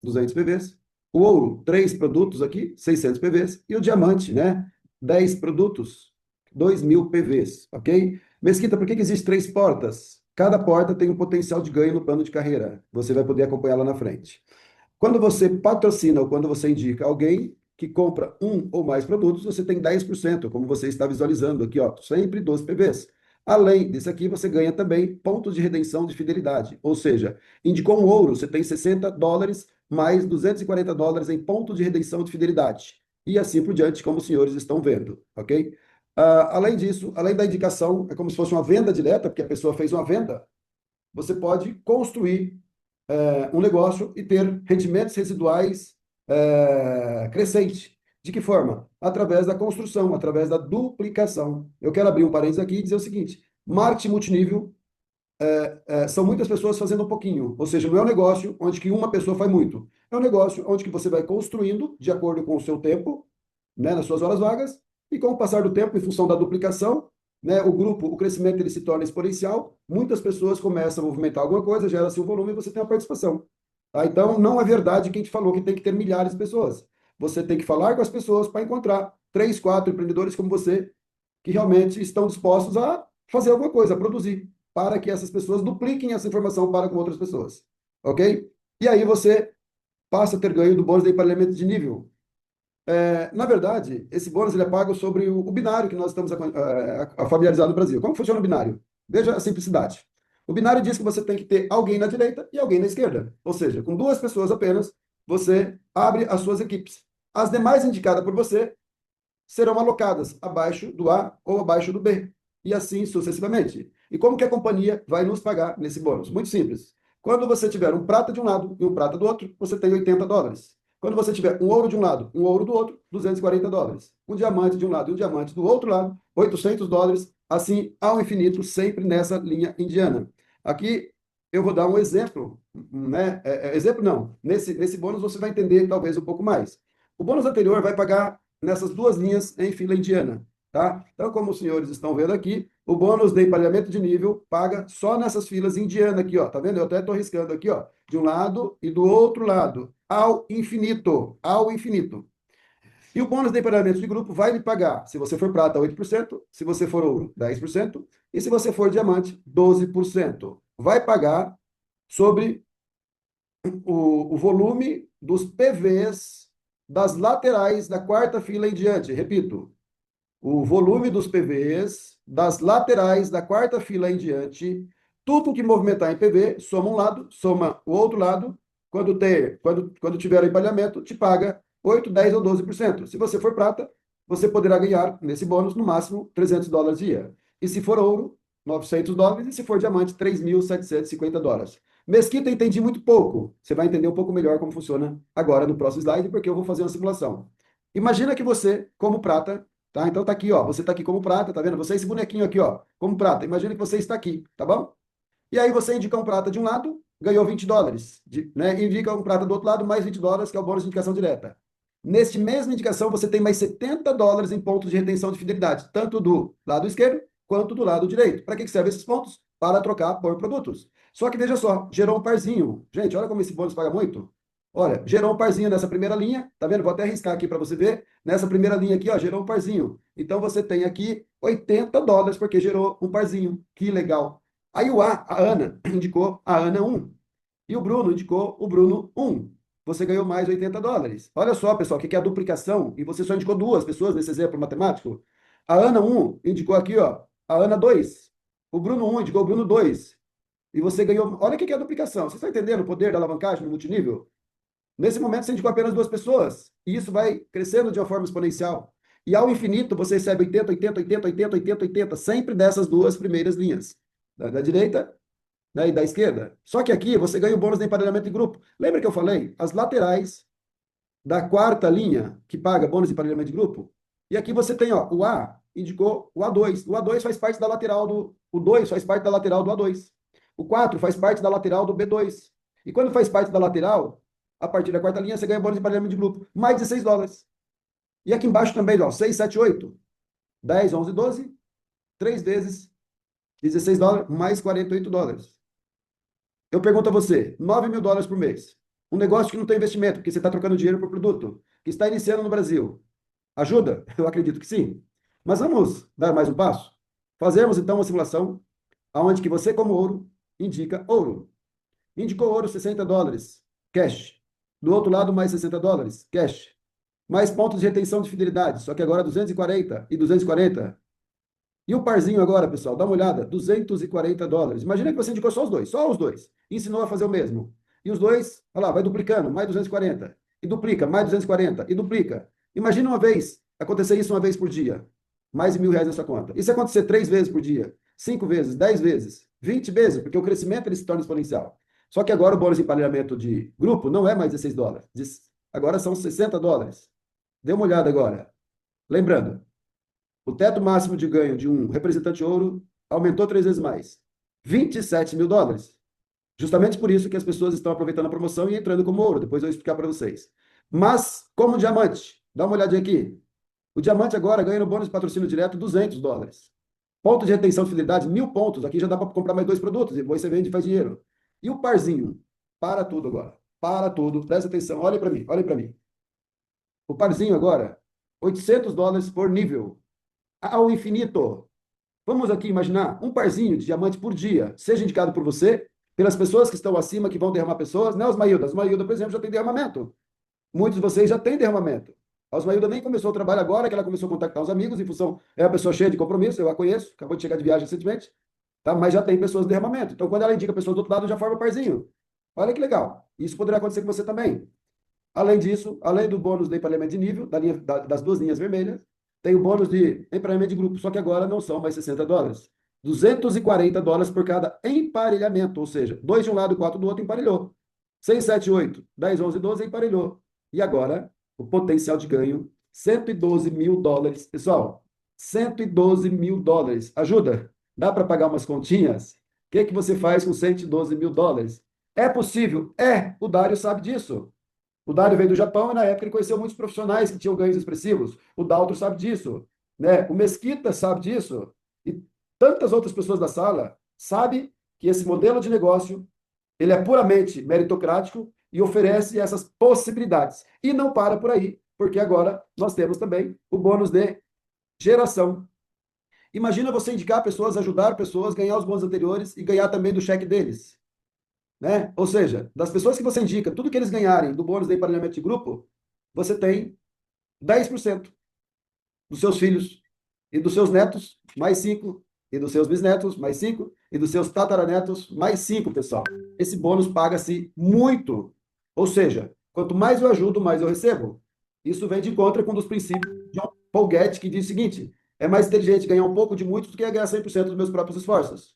200 PVs. O ouro, três produtos aqui, 600 PVs. E o diamante, né? 10 produtos, 2.000 PVs, ok? Mesquita, por que existem três portas? Cada porta tem um potencial de ganho no plano de carreira. Você vai poder acompanhar lá na frente. Quando você patrocina ou quando você indica alguém que compra um ou mais produtos, você tem 10%, como você está visualizando aqui, ó, sempre 12 PVs. Além disso aqui, você ganha também pontos de redenção de fidelidade. Ou seja, indicou um ouro, você tem US$ 60 mais US$ 240 em pontos de redenção de fidelidade. E assim por diante, como os senhores estão vendo, ok? Além disso, além da indicação, é como se fosse uma venda direta, porque a pessoa fez uma venda, você pode construir um negócio e ter rendimentos residuais crescentes. De que forma? Através da construção, através da duplicação. Eu quero abrir um parênteses aqui e dizer o seguinte: marketing multinível são muitas pessoas fazendo um pouquinho, ou seja, não é um negócio onde que uma pessoa faz muito. É um negócio onde que você vai construindo de acordo com o seu tempo, né, nas suas horas vagas, e com o passar do tempo, em função da duplicação, né, o crescimento ele se torna exponencial, muitas pessoas começam a movimentar alguma coisa, gera-se um volume e você tem uma participação. Tá? Então, não é verdade quem te falou que tem que ter milhares de pessoas. Você tem que falar com as pessoas para encontrar três, quatro empreendedores como você, que realmente estão dispostos a fazer alguma coisa, a produzir, para que essas pessoas dupliquem essa informação para com outras pessoas. Ok? E aí você passa a ter ganho do bônus de emparelhamento de nível. Na verdade, esse bônus ele é pago sobre o binário que nós estamos a familiarizar no Brasil. Como funciona o binário? Veja a simplicidade. O binário diz que você tem que ter alguém na direita e alguém na esquerda. Ou seja, com duas pessoas apenas, você abre as suas equipes. As demais indicadas por você serão alocadas abaixo do A ou abaixo do B. E assim sucessivamente. E como que a companhia vai nos pagar nesse bônus? Muito simples. Quando você tiver um prata de um lado e um prata do outro, você tem US$ 80. Quando você tiver um ouro de um lado, um ouro do outro, US$ 240. Um diamante de um lado e um diamante do outro lado, $800, assim ao infinito, sempre nessa linha indiana. Aqui eu vou dar um exemplo, né? Exemplo não, nesse bônus você vai entender talvez um pouco mais. O bônus anterior vai pagar nessas duas linhas em fila indiana, tá? Então, como os senhores estão vendo aqui, o bônus de emparelhamento de nível paga só nessas filas indianas aqui, ó. Tá vendo? Eu até estou riscando aqui, ó, de um lado e do outro lado, ao infinito, ao infinito. E o bônus de emparelhamento de grupo vai lhe pagar, se você for prata, 8%, se você for ouro, 10%, e se você for diamante, 12%. Vai pagar sobre o volume dos PVs das laterais da quarta fila em diante. Repito, o volume dos PVs das laterais da quarta fila em diante, tudo que movimentar em PV, soma um lado, soma o outro lado, quando tiver o empalhamento, te paga 8, 10 ou 12%. Se você for prata, você poderá ganhar, nesse bônus, no máximo, $300 dia. E se for ouro, $900, e se for diamante, $3.750. Mesquita, entendi muito pouco. Você vai entender um pouco melhor como funciona agora no próximo slide, porque eu vou fazer uma simulação. Imagina que você, como prata, tá? Então tá aqui, ó. Você tá aqui como prata, tá vendo? Você é esse bonequinho aqui, ó, como prata. Imagina que você está aqui, tá bom? E aí você indica um prata de um lado, ganhou $20, né? Indica um prata do outro lado, mais $20, que é o bônus de indicação direta. Neste mesma indicação, você tem mais $70 em pontos de retenção de fidelidade, tanto do lado esquerdo quanto do lado direito. Para que servem esses pontos? Para trocar por produtos. Só que veja só, gerou um parzinho. Gente, olha como esse bônus paga muito. Olha, gerou um parzinho nessa primeira linha, tá vendo? Vou até arriscar aqui para você ver. Nessa primeira linha aqui, ó, gerou um parzinho. Então você tem aqui $80 porque gerou um parzinho. Que legal. Aí a Ana, indicou a Ana 1. E o Bruno indicou o Bruno 1. Você ganhou mais $80. Olha só, pessoal, o que é a duplicação? E você só indicou duas pessoas nesse exemplo matemático. A Ana 1 indicou aqui, ó, a Ana 2. O Bruno 1 indicou o Bruno 2. E você ganhou. Olha o que é a duplicação. Vocês estão entendendo o poder da alavancagem no multinível? Nesse momento, você indicou apenas duas pessoas. E isso vai crescendo de uma forma exponencial. E ao infinito, você recebe 80, 80, 80, 80, 80, 80, sempre dessas duas primeiras linhas. Da direita, né, e da esquerda. Só que aqui você ganha o bônus de emparelhamento de grupo. Lembra que eu falei? As laterais da quarta linha, que paga bônus de emparelhamento de grupo. E aqui você tem, ó, o A indicou o A2. O A2 faz parte da lateral do... O 2 faz parte da lateral do A2. O 4 faz parte da lateral do B2. E quando faz parte da lateral, a partir da quarta linha, você ganha bônus de emparelhamento de grupo. Mais $16. E aqui embaixo também, ó, 6, 7, 8. 10, 11, 12. 3 vezes $16, mais $48. Eu pergunto a você, $9.000 por mês. Um negócio que não tem investimento, porque você está trocando dinheiro por produto, que está iniciando no Brasil. Ajuda? Eu acredito que sim. Mas vamos dar mais um passo? Fazemos então uma simulação onde que você, como ouro, indica ouro. Indicou ouro $60, cash. Do outro lado, mais $60, cash. Mais pontos de retenção de fidelidade, só que agora 240 e 240. E o parzinho agora, pessoal, dá uma olhada, $240. Imagina que você indicou só os dois. E ensinou a fazer o mesmo. E os dois, olha lá, vai duplicando, mais 240. E duplica, mais 240. E duplica. Imagina uma vez, acontecer isso uma vez por dia. Mais de R$ 1.000 na sua conta. E se acontecer 3 vezes por dia? 5 vezes, 10 vezes, 20 vezes, porque o crescimento ele se torna exponencial. Só que agora o bônus de emparelhamento de grupo não é mais $16. Agora são $60. Dê uma olhada agora. Lembrando, o teto máximo de ganho de um representante ouro aumentou 3 vezes mais. $27.000. Justamente por isso que as pessoas estão aproveitando a promoção e entrando como ouro. Depois eu vou explicar para vocês. Mas, como diamante, dá uma olhadinha aqui. O diamante agora ganha no bônus de patrocínio direto $200. Ponto de retenção de fidelidade, 1.000 pontos. Aqui já dá para comprar mais 2 produtos. E depois você vende e faz dinheiro. E o parzinho? Para tudo agora. Para tudo. Presta atenção. Olhem para mim. Olhem para mim. O parzinho agora, $800 por nível. Ao infinito. Vamos aqui imaginar um parzinho de diamante por dia, seja indicado por você, pelas pessoas que estão acima, que vão derramar pessoas, né, Osmailda? Osmailda, por exemplo, já tem derramamento. Muitos de vocês já têm derramamento. A Osmailda nem começou o trabalho agora, que ela começou a contactar os amigos, em função, é uma pessoa cheia de compromisso, eu a conheço, acabou de chegar de viagem recentemente, tá? Mas já tem pessoas de derramamento. Então, quando ela indica pessoas do outro lado, já forma parzinho. Olha que legal. Isso poderá acontecer com você também. Além disso, além do bônus de emparelhamento de nível, das duas linhas vermelhas, tem o bônus de emparelhamento de grupo, só que agora não são mais $60. $240 por cada emparelhamento, ou seja, 2 de um lado e 4 do outro emparelhou. 6, 7, 8, 10, 11, 12 emparelhou. E agora, o potencial de ganho, $112.000. Pessoal, US$ 112 mil. Ajuda? Dá para pagar umas continhas? O que você faz com US$ 112 mil? É possível? É. O Dário sabe disso. O Dário veio do Japão e na época ele conheceu muitos profissionais que tinham ganhos expressivos. O Daltro sabe disso, né? O Mesquita sabe disso. E tantas outras pessoas da sala sabem que esse modelo de negócio ele é puramente meritocrático e oferece essas possibilidades. E não para por aí, porque agora nós temos também o bônus de geração. Imagina você indicar pessoas, ajudar pessoas, ganhar os bônus anteriores e ganhar também do cheque deles, né? Ou seja, das pessoas que você indica, tudo que eles ganharem do bônus de emparelhamento de grupo, você tem 10% dos seus filhos e dos seus netos, mais 5, e dos seus bisnetos, mais 5, e dos seus tataranetos, mais 5, pessoal. Esse bônus paga-se muito. Ou seja, quanto mais eu ajudo, mais eu recebo. Isso vem de encontro com um dos princípios de John Paul Getty, que diz o seguinte: é mais inteligente ganhar um pouco de muitos do que ganhar 100% dos meus próprios esforços.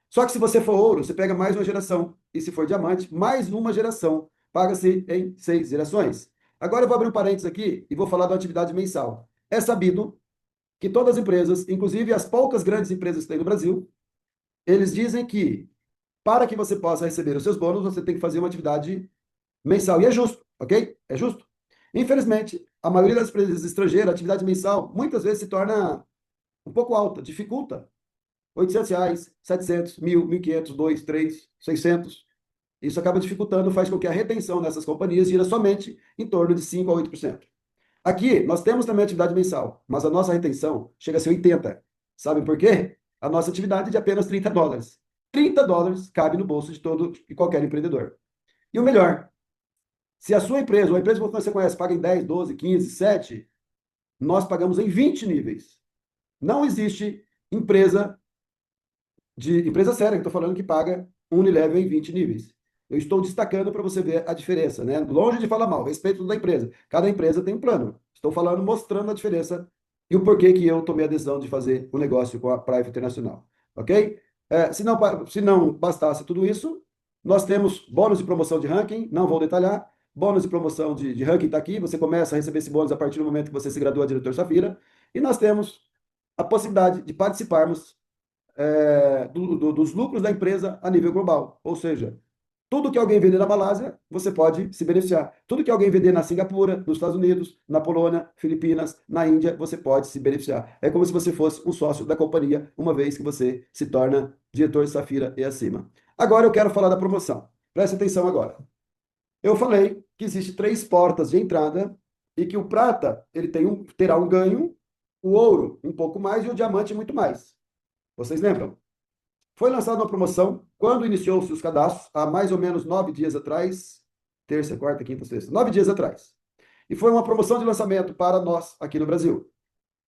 Só que se você for ouro, você pega mais uma geração. E se for diamante, mais uma geração. Paga-se em 6 gerações. Agora eu vou abrir um parênteses aqui e vou falar da atividade mensal. É sabido que todas as empresas, inclusive as poucas grandes empresas que tem no Brasil, eles dizem que para que você possa receber os seus bônus, você tem que fazer uma atividade mensal. E é justo, ok? É justo. Infelizmente, a maioria das empresas estrangeiras, a atividade mensal, muitas vezes se torna um pouco alta, dificulta. R$ 800, 700, 1.000, 1.500, 2, 3, 600. Isso acaba dificultando, faz com que a retenção nessas companhias gira somente em torno de 5 a 8%. Aqui, nós temos também atividade mensal, mas a nossa retenção chega a ser 80. Sabe por quê? A nossa atividade é de apenas US$ 30. US$ 30 cabe no bolso de todo e qualquer empreendedor. E o melhor, se a sua empresa, ou a empresa que você conhece, paga em 10, 12, 15, 7, nós pagamos em 20 níveis. Não existe empresa séria, que eu estou falando que paga um Unilevel em 20 níveis. Eu estou destacando para você ver a diferença, né? Longe de falar mal, respeito da empresa. Cada empresa tem um plano. Estou falando, mostrando a diferença e o porquê que eu tomei a decisão de fazer o negócio com a Private Internacional. Ok? Se não bastasse tudo isso, nós temos bônus de promoção de ranking, não vou detalhar. Bônus de promoção de ranking está aqui. Você começa a receber esse bônus a partir do momento que você se gradua a diretor Safira. E nós temos a possibilidade de participarmos dos lucros da empresa a nível global. Ou seja, tudo que alguém vender na Malásia, você pode se beneficiar. Tudo que alguém vender na Singapura, nos Estados Unidos, na Polônia, Filipinas, na Índia, você pode se beneficiar. É como se você fosse um sócio da companhia, uma vez que você se torna diretor Safira e acima. Agora eu quero falar da promoção. Preste atenção agora. Eu falei que existe 3 portas de entrada e que o prata terá um ganho, o ouro um pouco mais e o diamante muito mais. Vocês lembram? Foi lançada uma promoção quando iniciou-se os cadastros, há mais ou menos 9 dias atrás, terça, quarta, quinta, sexta, 9 dias atrás. E foi uma promoção de lançamento para nós aqui no Brasil.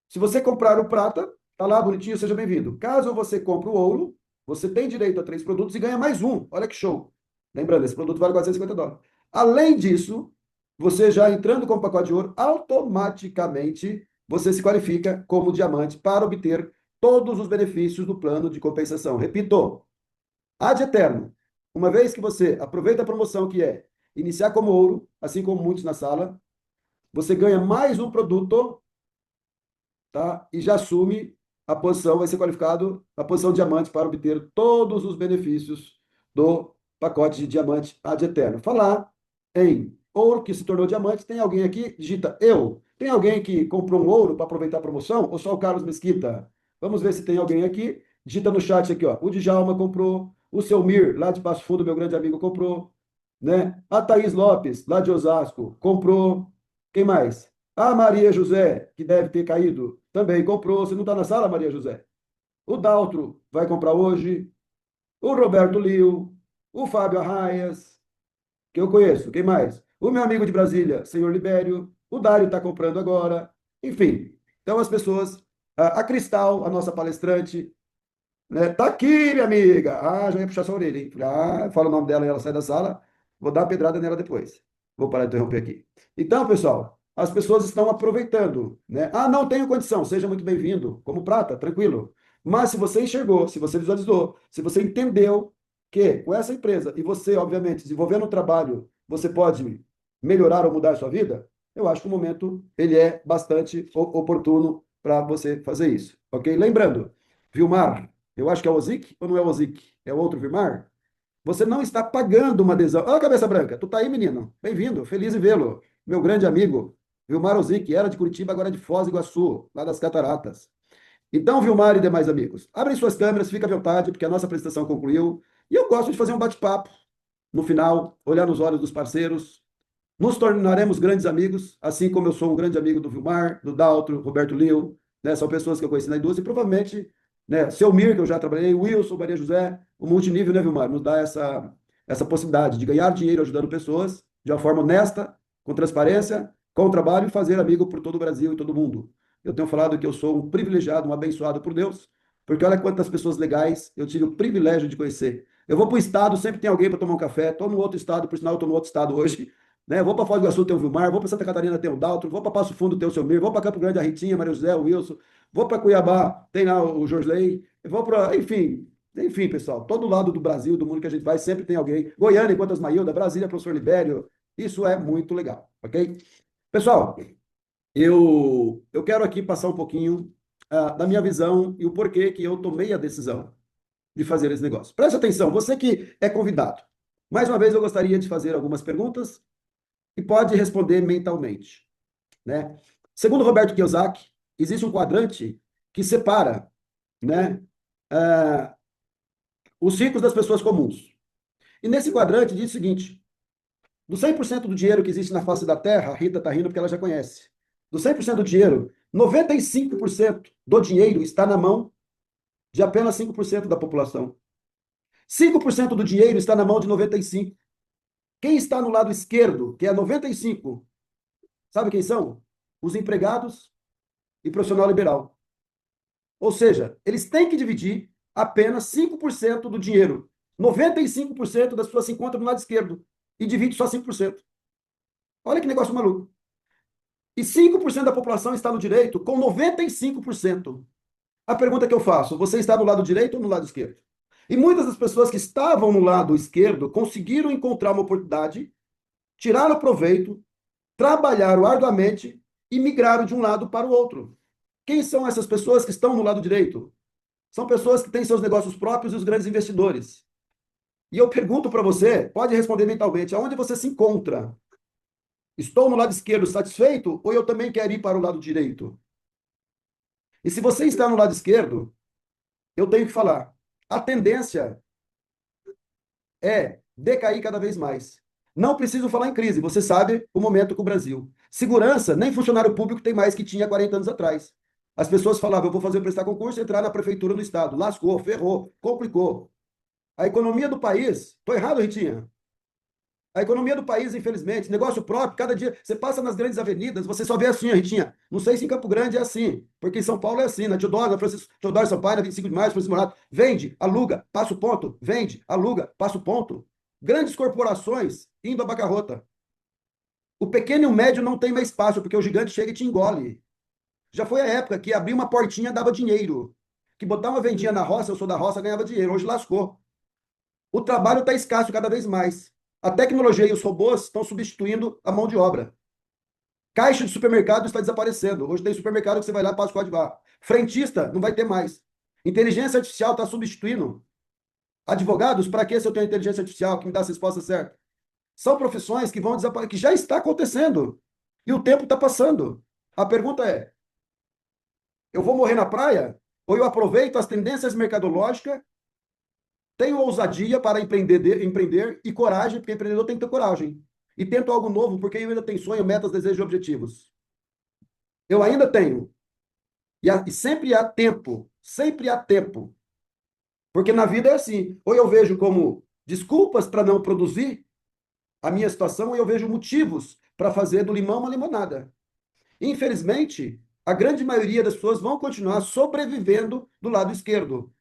Se você comprar o prata, tá lá bonitinho, seja bem-vindo. Caso você compre o ouro, você tem direito a 3 produtos e ganha mais um. Olha que show. Lembrando, esse produto vale US$ 450. Além disso, você já entrando com o pacote de ouro, automaticamente você se qualifica como diamante para obter todos os benefícios do plano de compensação. Repito, ad eterno. Uma vez que você aproveita a promoção que é iniciar como ouro, assim como muitos na sala, você ganha mais um produto, tá? E já assume a posição, vai ser qualificado a posição diamante para obter todos os benefícios do pacote de diamante ad eterno. Falar em ouro que se tornou diamante, tem alguém aqui? Digita eu. Tem alguém que comprou um ouro para aproveitar a promoção? Ou só o Carlos Mesquita? Vamos ver se tem alguém aqui. Digita no chat aqui, ó. O Djalma comprou. O seu Mir, lá de Passo Fundo, meu grande amigo, comprou. Né? A Thaís Lopes, lá de Osasco, comprou. Quem mais? A Maria José, que deve ter caído, também comprou. Você não está na sala, Maria José? O Daltro vai comprar hoje. O Roberto Liu. O Fábio Arraias, que eu conheço. Quem mais? O meu amigo de Brasília, senhor Libério. O Dário está comprando agora. Enfim, então as pessoas. A Cristal, a nossa palestrante, né? Tá aqui, minha amiga. Ah, já ia puxar sua orelha, hein? Ah, fala o nome dela e ela sai da sala. Vou dar uma pedrada nela depois. Vou parar de interromper aqui. Então, pessoal, as pessoas estão aproveitando, né? Ah, não tenho condição. Seja muito bem-vindo. Como prata, tranquilo. Mas se você enxergou, se você visualizou, se você entendeu que com essa empresa e você, obviamente, desenvolvendo um trabalho, você pode melhorar ou mudar a sua vida, eu acho que o momento ele é bastante oportuno para você fazer isso, ok? Lembrando, Vilmar, eu acho que é o Ozic ou não é o Ozic? É o outro Vilmar? Você não está pagando uma adesão. Olha a cabeça branca, tu tá aí, menino. Bem-vindo, feliz em vê-lo. Meu grande amigo, Vilmar Ozic, era de Curitiba, agora é de Foz do Iguaçu, lá das Cataratas. Então, Vilmar e demais amigos, abrem suas câmeras, fica à vontade, porque a nossa apresentação concluiu. E eu gosto de fazer um bate-papo no final, olhar nos olhos dos parceiros. Nos tornaremos grandes amigos, assim como eu sou um grande amigo do Vilmar, do Daltro, Roberto Liu, né? São pessoas que eu conheci na indústria e provavelmente, né, seu Mir, que eu já trabalhei, Wilson, Maria José, o multinível, né, Vilmar, nos dá essa possibilidade de ganhar dinheiro ajudando pessoas de uma forma honesta, com transparência, com trabalho e fazer amigo por todo o Brasil e todo o mundo. Eu tenho falado que eu sou um privilegiado, um abençoado por Deus, porque olha quantas pessoas legais eu tive o privilégio de conhecer. Eu vou para o estado, sempre tem alguém para tomar um café, estou no outro estado, por sinal, eu estou no outro estado hoje, né? Vou para Foz do Iguaçu, tem o Vilmar, vou para Santa Catarina, tem o Daltro, vou para Passo Fundo, tem o Selmir, vou para Campo Grande, a Ritinha, Maria José, o Wilson, vou para Cuiabá, tem lá o Jorley, vou para, enfim, pessoal, todo lado do Brasil, do mundo que a gente vai, sempre tem alguém. Goiânia, enquanto as Maílda, Brasília, professor Libério, isso é muito legal, ok? Pessoal, eu quero aqui passar um pouquinho da minha visão e o porquê que eu tomei a decisão de fazer esse negócio. Preste atenção, você que é convidado. Mais uma vez, eu gostaria de fazer algumas perguntas e pode responder mentalmente, né? Segundo Roberto Kiyosaki, existe um quadrante que separa, né, uh, os ricos das pessoas comuns. E nesse quadrante diz o seguinte: do 100% do dinheiro que existe na face da Terra, a Rita está rindo porque ela já conhece. Do 100% do dinheiro, 95% do dinheiro está na mão de apenas 5% da população. 5% do dinheiro está na mão de 95%. Quem está no lado esquerdo, que é 95%, sabe quem são? Os empregados e profissional liberal. Ou seja, eles têm que dividir apenas 5% do dinheiro. 95% das pessoas se encontram no lado esquerdo e divide só 5%. Olha que negócio maluco. E 5% da população está no direito com 95%. A pergunta que eu faço, você está no lado direito ou no lado esquerdo? E muitas das pessoas que estavam no lado esquerdo conseguiram encontrar uma oportunidade, tiraram proveito, trabalharam arduamente e migraram de um lado para o outro. Quem são essas pessoas que estão no lado direito? São pessoas que têm seus negócios próprios e os grandes investidores. E eu pergunto para você, pode responder mentalmente, aonde você se encontra? Estou no lado esquerdo satisfeito ou eu também quero ir para o lado direito? E se você está no lado esquerdo, eu tenho que falar, a tendência é decair cada vez mais. Não preciso falar em crise, você sabe o momento com o Brasil. Segurança, nem funcionário público tem mais que tinha 40 anos atrás. As pessoas falavam, eu vou fazer prestar concurso e entrar na prefeitura do estado. Lascou, ferrou, complicou. A economia do país, estou errado, Ritinha? A economia do país, infelizmente, negócio próprio, cada dia, você passa nas grandes avenidas, você só vê assim, Ritinha. Não sei se em Campo Grande é assim, porque em São Paulo é assim, na Teodoro, na Francisco, Teodoro Sampaio, na 25 de Maio, Francisco Morato, vende, aluga, passa o ponto, vende, aluga, passa o ponto. Grandes corporações indo à bancarrota. O pequeno e o médio não tem mais espaço, porque o gigante chega e te engole. Já foi a época que abrir uma portinha dava dinheiro. Que botar uma vendinha na roça, eu sou da roça, ganhava dinheiro. Hoje lascou. O trabalho está escasso cada vez mais. A tecnologia e os robôs estão substituindo a mão de obra. Caixa de supermercado está desaparecendo. Hoje tem supermercado que você vai lá e passa o código barra. Frentista não vai ter mais. Inteligência artificial está substituindo. Advogados, para que se eu tenho inteligência artificial que me dá as respostas certas? São profissões que vão desaparecer, que já está acontecendo. E o tempo está passando. A pergunta é: eu vou morrer na praia? Ou eu aproveito as tendências mercadológicas, tenho ousadia para empreender e coragem, porque empreendedor tem que ter coragem. E tento algo novo, porque eu ainda tenho sonho, metas, desejos e objetivos. Eu ainda tenho. E sempre há tempo. Sempre há tempo. Porque na vida é assim. Ou eu vejo como desculpas para não produzir a minha situação, ou eu vejo motivos para fazer do limão uma limonada. Infelizmente, a grande maioria das pessoas vão continuar sobrevivendo do lado esquerdo,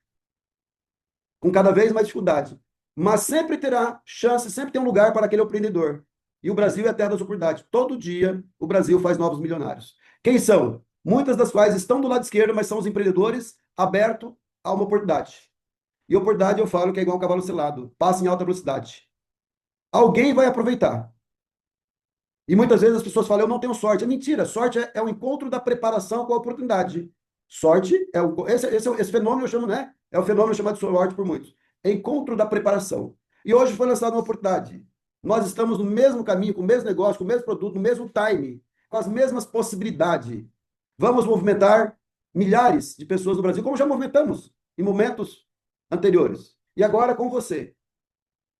com cada vez mais dificuldade. Mas sempre terá chance, sempre tem um lugar para aquele empreendedor. E o Brasil é a terra das oportunidades. Todo dia o Brasil faz novos milionários. Quem são? Muitas das quais estão do lado esquerdo, mas são os empreendedores abertos a uma oportunidade. E oportunidade eu falo que é igual um cavalo selado, passa em alta velocidade. Alguém vai aproveitar. E muitas vezes as pessoas falam, eu não tenho sorte. É mentira, sorte é o encontro da preparação com a oportunidade. Sorte é esse fenômeno eu chamo, né? É o fenômeno chamado de sorte por muitos. É encontro da preparação. E hoje foi lançada uma oportunidade. Nós estamos no mesmo caminho, com o mesmo negócio, com o mesmo produto, no mesmo time, com as mesmas possibilidades. Vamos movimentar milhares de pessoas no Brasil, como já movimentamos em momentos anteriores. E agora com você.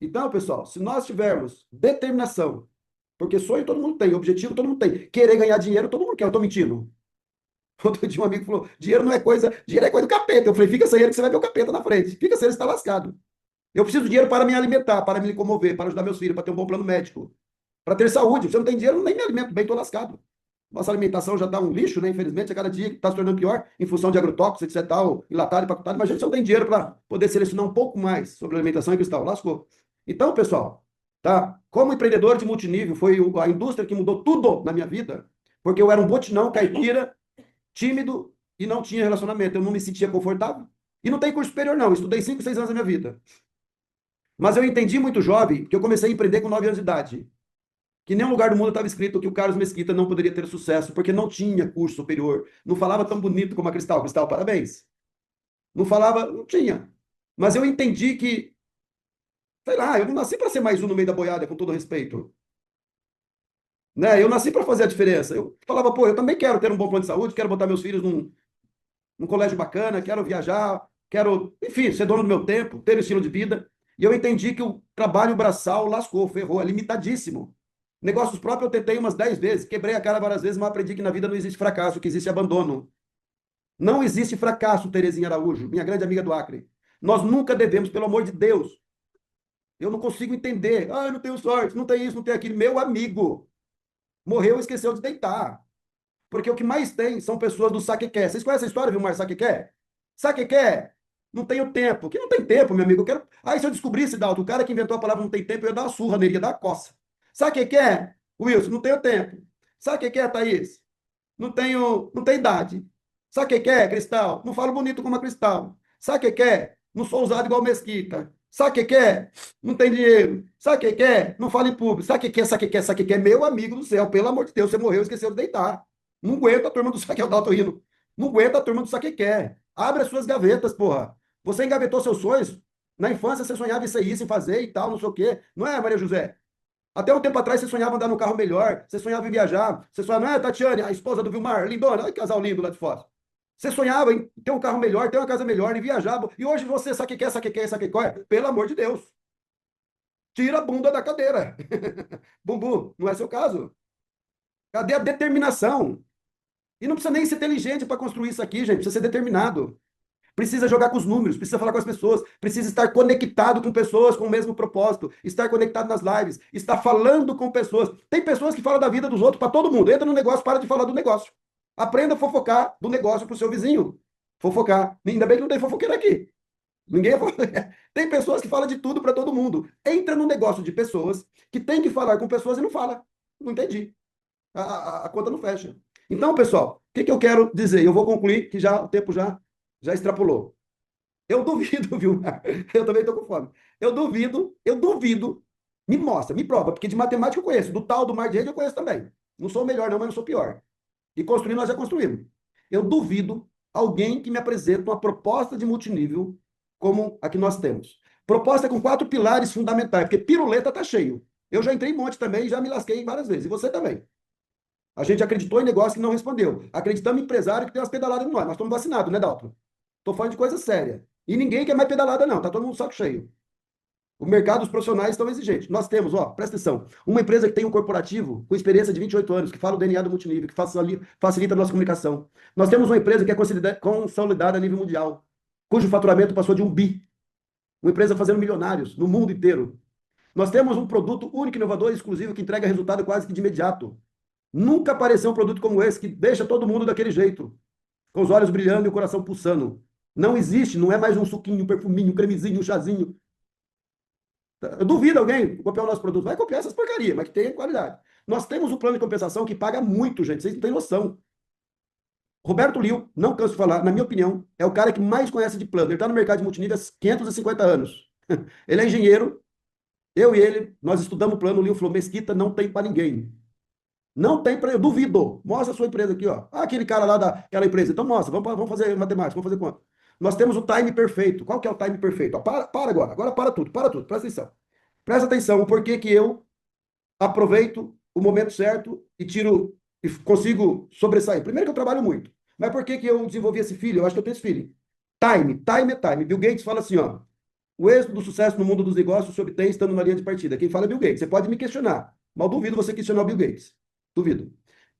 Então, pessoal, se nós tivermos determinação, porque sonho todo mundo tem, objetivo todo mundo tem, querer ganhar dinheiro todo mundo quer, eu tô mentindo. Outro dia um amigo falou, dinheiro é coisa do capeta. Eu falei, fica sem ele que você vai ver o capeta na frente. Fica sem ele, você está lascado. Eu preciso de dinheiro para me alimentar, para me locomover, para ajudar meus filhos, para ter um bom plano médico, para ter saúde. Se eu não tenho dinheiro, eu nem me alimento bem, estou lascado. Nossa alimentação já está um lixo, né? Infelizmente, a cada dia está se tornando pior em função de agrotóxicos, etc. Tal, enlatado, empacotado. Mas a gente não tem dinheiro para poder selecionar um pouco mais sobre alimentação e cristal. Lascou. Então, pessoal, tá? Como empreendedor de multinível, foi a indústria que mudou tudo na minha vida, porque eu era um botinão caipira, tímido e não tinha relacionamento. Eu não me sentia confortável. E não tem curso superior, não. Eu estudei 5, 6 anos da minha vida. Mas eu entendi muito jovem que eu comecei a empreender com 9 anos de idade. Que em nenhum lugar do mundo estava escrito que o Carlos Mesquita não poderia ter sucesso, porque não tinha curso superior. Não falava tão bonito como a Cristal. Cristal, parabéns. Não falava, não tinha. Mas eu entendi que, sei lá, eu não nasci para ser mais um no meio da boiada, com todo respeito. Né? Eu nasci para fazer a diferença. Eu falava, pô, eu também quero ter um bom plano de saúde, quero botar meus filhos num colégio bacana, quero viajar, quero, enfim, ser dono do meu tempo, ter um estilo de vida. E eu entendi que o trabalho braçal lascou, ferrou, é limitadíssimo. Negócios próprios eu tentei umas 10 vezes, quebrei a cara várias vezes, mas aprendi que na vida não existe fracasso, que existe abandono. Não existe fracasso, Terezinha Araújo, minha grande amiga do Acre. Nós nunca devemos, pelo amor de Deus. Eu não consigo entender. Ah, eu não tenho sorte, não tem isso, não tem aquilo. Meu amigo, morreu e esqueceu de deitar. Porque o que mais tem são pessoas do saque quer. Vocês conhecem a história, Vilmar Saque quer? Saque quer? Não tenho tempo. Que não tem tempo, meu amigo. Eu quero. Aí se eu descobrisse, Dalton, o cara que inventou a palavra não tem tempo, eu ia dar uma surra nele, ia dar uma coça. Sabe o que quer? Wilson, não tenho tempo. Sabe o que quer, Thaís? Não tenho idade. Sabe o que quer, Cristal? Não falo bonito como a Cristal. Sabe o que quer? Não sou usado igual Mesquita. Sabe o que quer? Não tem dinheiro. Sabe o que quer? Não fala em público. Sabe o que quer? Sabe o que quer? Sabe o que quer? Meu amigo do céu, pelo amor de Deus, você morreu e esqueceu de deitar. Não aguenta a turma do saque, eu tô rindo. Não aguenta a turma do saque quer. Abre as suas gavetas, porra. Você engavetou seus sonhos. Na infância você sonhava em ser isso, em fazer e tal, não sei o quê. Não é, Maria José? Até um tempo atrás você sonhava andar num carro melhor, você sonhava em viajar, você sonhava, não é, Tatiane, a esposa do Vilmar, lindona, olha que casal lindo lá de fora. Você sonhava em ter um carro melhor, ter uma casa melhor, em viajar, e hoje você sabe o que quer, sabe o que quer, sabe o que quer? Pelo amor de Deus, tira a bunda da cadeira. Bumbum, não é seu caso. Cadê a determinação? E não precisa nem ser inteligente para construir isso aqui, gente, precisa ser determinado. Precisa jogar com os números, precisa falar com as pessoas, precisa estar conectado com pessoas com o mesmo propósito, estar conectado nas lives, estar falando com pessoas. Tem pessoas que falam da vida dos outros para todo mundo. Entra no negócio, para de falar do negócio. Aprenda a fofocar do negócio para o seu vizinho. Fofocar. Ainda bem que não tem fofoqueiro aqui. Ninguém é Tem pessoas que falam de tudo para todo mundo. Entra no negócio de pessoas que tem que falar com pessoas e não fala. Não entendi. A conta não fecha. Então, pessoal, o que eu quero dizer? Eu vou concluir, que já o tempo já extrapolou. Eu duvido, viu? Eu também estou com fome. Eu duvido. Me mostra, me prova, porque de matemática eu conheço, do tal do mar de rede eu conheço também. Não sou o melhor, não, mas não sou pior. E construir nós já construímos. Eu duvido alguém que me apresente uma proposta de multinível como a que nós temos. Proposta com 4 pilares fundamentais, porque piruleta está cheio. Eu já entrei em monte também e já me lasquei várias vezes. E você também. A gente acreditou em negócio que não respondeu. Acreditamos em empresário que tem umas pedaladas em nós. Nós estamos vacinados, né, Dalton? Estou falando de coisa séria. E ninguém quer mais pedalada, não. Está todo mundo saco cheio. O mercado, os profissionais estão exigentes. Nós temos, ó, presta atenção, uma empresa que tem um corporativo com experiência de 28 anos, que fala o DNA do multinível, que facilita a nossa comunicação. Nós temos uma empresa que é consolidada a nível mundial, cujo faturamento passou de 1 bi. Uma empresa fazendo milionários no mundo inteiro. Nós temos um produto único, inovador e exclusivo que entrega resultado quase que de imediato. Nunca apareceu um produto como esse que deixa todo mundo daquele jeito, com os olhos brilhando e o coração pulsando. Não existe, não é mais um suquinho, um perfuminho, um cremezinho, um chazinho. Eu duvido alguém copiar o nosso produto. Vai copiar essas porcarias, mas que tenha qualidade. Nós temos um plano de compensação que paga muito, gente. Vocês não têm noção. Roberto Liu, não canso de falar, na minha opinião, é o cara que mais conhece de plano. Ele está no mercado de multinível há 550 anos. Ele é engenheiro. Eu e ele, nós estudamos o plano. O Liu falou: Mesquita não tem para ninguém. Não tem para eu duvido. Mostra a sua empresa aqui, ó. Ah, aquele cara lá daquela empresa. Então mostra, vamos fazer matemática, vamos fazer conta. Nós temos o time perfeito. Qual que é o time perfeito? Ó, para agora. Agora para tudo. Presta atenção. Presta atenção o porquê que eu aproveito o momento certo e tiro e consigo sobressair. Primeiro que eu trabalho muito. Mas por que que eu desenvolvi esse feeling? Eu acho que eu tenho esse feeling. Time é time. Bill Gates fala assim, ó. O êxito do sucesso no mundo dos negócios se obtém estando na linha de partida. Quem fala é Bill Gates. Você pode me questionar, mas eu duvido você questionar o Bill Gates. Duvido.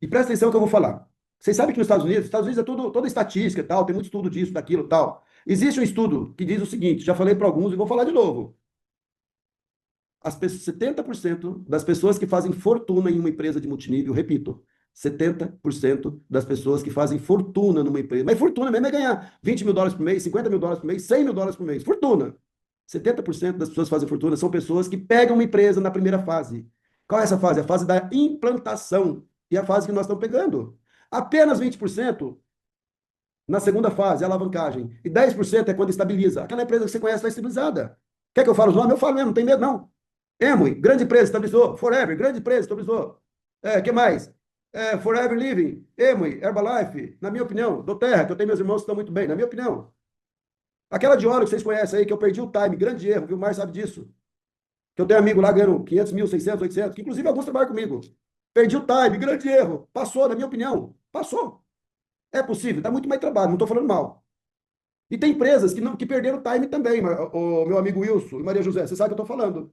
E presta atenção que eu vou falar. Vocês sabem que nos Estados Unidos é tudo, toda estatística e tal, tem muito estudo disso, daquilo e tal. Existe um estudo que diz o seguinte, já falei para alguns e vou falar de novo. 70% das pessoas que fazem fortuna em uma empresa de multinível, repito, 70% das pessoas que fazem fortuna numa empresa, mas fortuna mesmo é ganhar US$ 20.000 por mês, US$ 50.000 por mês, US$ 100.000 por mês, fortuna. 70% das pessoas que fazem fortuna são pessoas que pegam uma empresa na primeira fase. Qual é essa fase? A fase da implantação, e a fase que nós estamos pegando. Apenas 20% na segunda fase, a alavancagem, e 10% é quando estabiliza. Aquela empresa que você conhece está estabilizada. Quer que eu fale os nomes? Eu falo mesmo, não tem medo não. Emui, grande empresa, estabilizou. Forever, grande empresa, estabilizou. Que mais? Forever Living, Emui, Herbalife, na minha opinião. Doterra, que eu tenho meus irmãos que estão muito bem, na minha opinião. Aquela de óleo que vocês conhecem aí, que eu perdi o time, grande erro, viu? O Mar sabe disso. Que eu tenho amigo lá ganhando 500 mil, 600, 800, que inclusive alguns trabalham comigo. Perdi o time, grande erro. Passou, na minha opinião. Passou. É possível, dá muito mais trabalho, não estou falando mal. E tem empresas que, não, que perderam o time também, o meu amigo Wilson e Maria José, você sabe o que eu estou falando.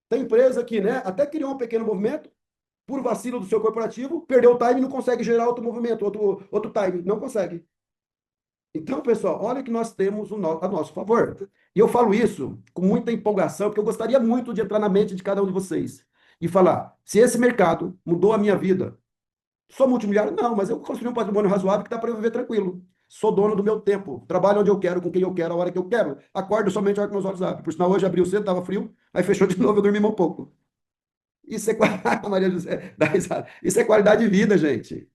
Tem empresa que, né, até criou um pequeno movimento, por vacilo do seu corporativo, perdeu o time e não consegue gerar outro movimento, outro time, não consegue. Então, pessoal, olha que nós temos a nosso favor. E eu falo isso com muita empolgação, porque eu gostaria muito de entrar na mente de cada um de vocês e falar: se esse mercado mudou a minha vida, sou multimilionário? Não, mas eu construí um patrimônio razoável que dá para eu viver tranquilo. Sou dono do meu tempo, trabalho onde eu quero, com quem eu quero, a hora que eu quero. Acordo somente a hora que meus olhos abrem. Por sinal, hoje abriu cedo, estava frio, aí fechou de novo, eu dormi um pouco. Isso é, Maria José, dá risada. Isso é qualidade de vida, gente.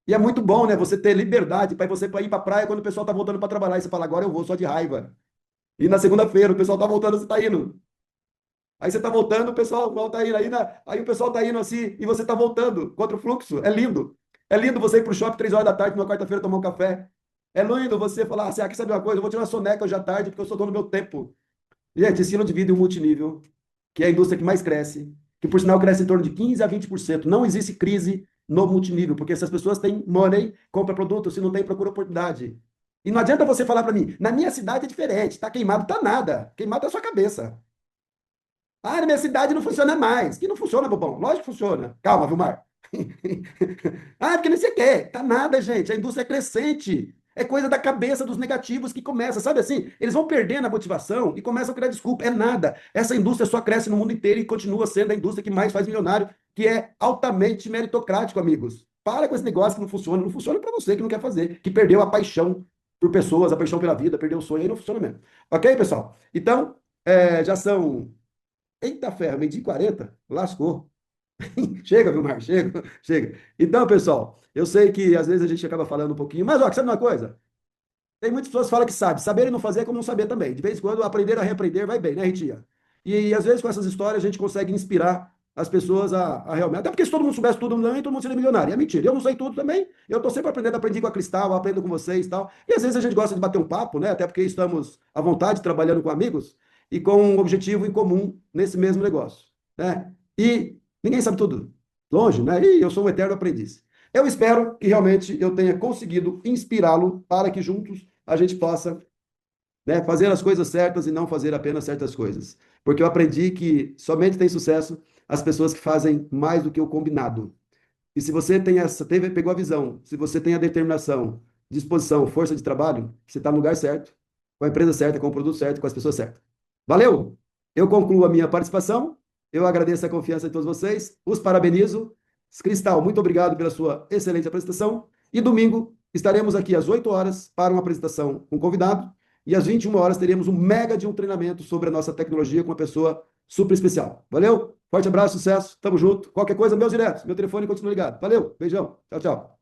E é muito bom, né? Você ter liberdade para você ir para a praia quando o pessoal está voltando para trabalhar. E você fala, agora eu vou só de raiva. E na segunda-feira o pessoal está voltando, você está indo. Aí você está voltando, o pessoal volta indo. Aí o pessoal está indo assim e você está voltando contra o fluxo. É lindo. É lindo você ir para o shopping 3 horas da tarde, numa quarta-feira, tomar um café. É lindo você falar assim, quer saber uma coisa? Eu vou tirar uma soneca hoje à tarde porque eu sou dono do meu tempo. Gente, estilo de vida e o multinível, que é a indústria que mais cresce, que por sinal cresce em torno de 15 a 20%. Não existe crise no multinível, porque se as pessoas têm money, compra produto, se não tem, procura oportunidade. E não adianta você falar para mim, na minha cidade é diferente, tá queimado, tá nada. Queimado é a sua cabeça. Na minha cidade não funciona mais. Que não funciona, bobão. Lógico que funciona. Calma, Vilmar. Porque não sei o quê. Tá nada, gente. A indústria é crescente. É coisa da cabeça dos negativos que começa, sabe assim? Eles vão perdendo a motivação e começam a criar desculpa. É nada. Essa indústria só cresce no mundo inteiro e continua sendo a indústria que mais faz milionário, que é altamente meritocrático, amigos. Para com esse negócio que não funciona. Não funciona para você que não quer fazer, que perdeu a paixão por pessoas, a paixão pela vida, perdeu o sonho, aí não funciona mesmo. Ok, pessoal? Então, já são. Eita ferro, meio-dia e 40, lascou. Chega, Vilmar, chega, chega. Então, pessoal, eu sei que às vezes a gente acaba falando um pouquinho, mas ó, sabe uma coisa? Tem muitas pessoas que falam que sabe. Saber e não fazer é como não saber também. De vez em quando, aprender a reaprender vai bem, né, Ritinha? E às vezes com essas histórias a gente consegue inspirar as pessoas a realmente. Até porque se todo mundo soubesse tudo também, todo mundo seria milionário. É mentira. Eu não sei tudo também. Eu estou sempre aprendendo, aprendi com a Cristal, aprendo com vocês e tal. E às vezes a gente gosta de bater um papo, né? Até porque estamos à vontade, trabalhando com amigos e com um objetivo em comum nesse mesmo negócio, né? E ninguém sabe tudo. Longe, né? E eu sou um eterno aprendiz. Eu espero que realmente eu tenha conseguido inspirá-lo para que juntos a gente possa, né, fazer as coisas certas e não fazer apenas certas coisas. Porque eu aprendi que somente tem sucesso as pessoas que fazem mais do que o combinado. E se você tem pegou a visão, se você tem a determinação, disposição, força de trabalho, você está no lugar certo, com a empresa certa, com o produto certo, com as pessoas certas. Valeu! Eu concluo a minha participação. Eu agradeço a confiança de todos vocês, os parabenizo. Cristal, muito obrigado pela sua excelente apresentação. E domingo estaremos aqui às 8 horas para uma apresentação com um convidado. E às 21 horas teremos um mega de um treinamento sobre a nossa tecnologia com uma pessoa super especial. Valeu? Forte abraço, sucesso, tamo junto. Qualquer coisa, meus diretos, meu telefone continua ligado. Valeu, beijão, tchau, tchau.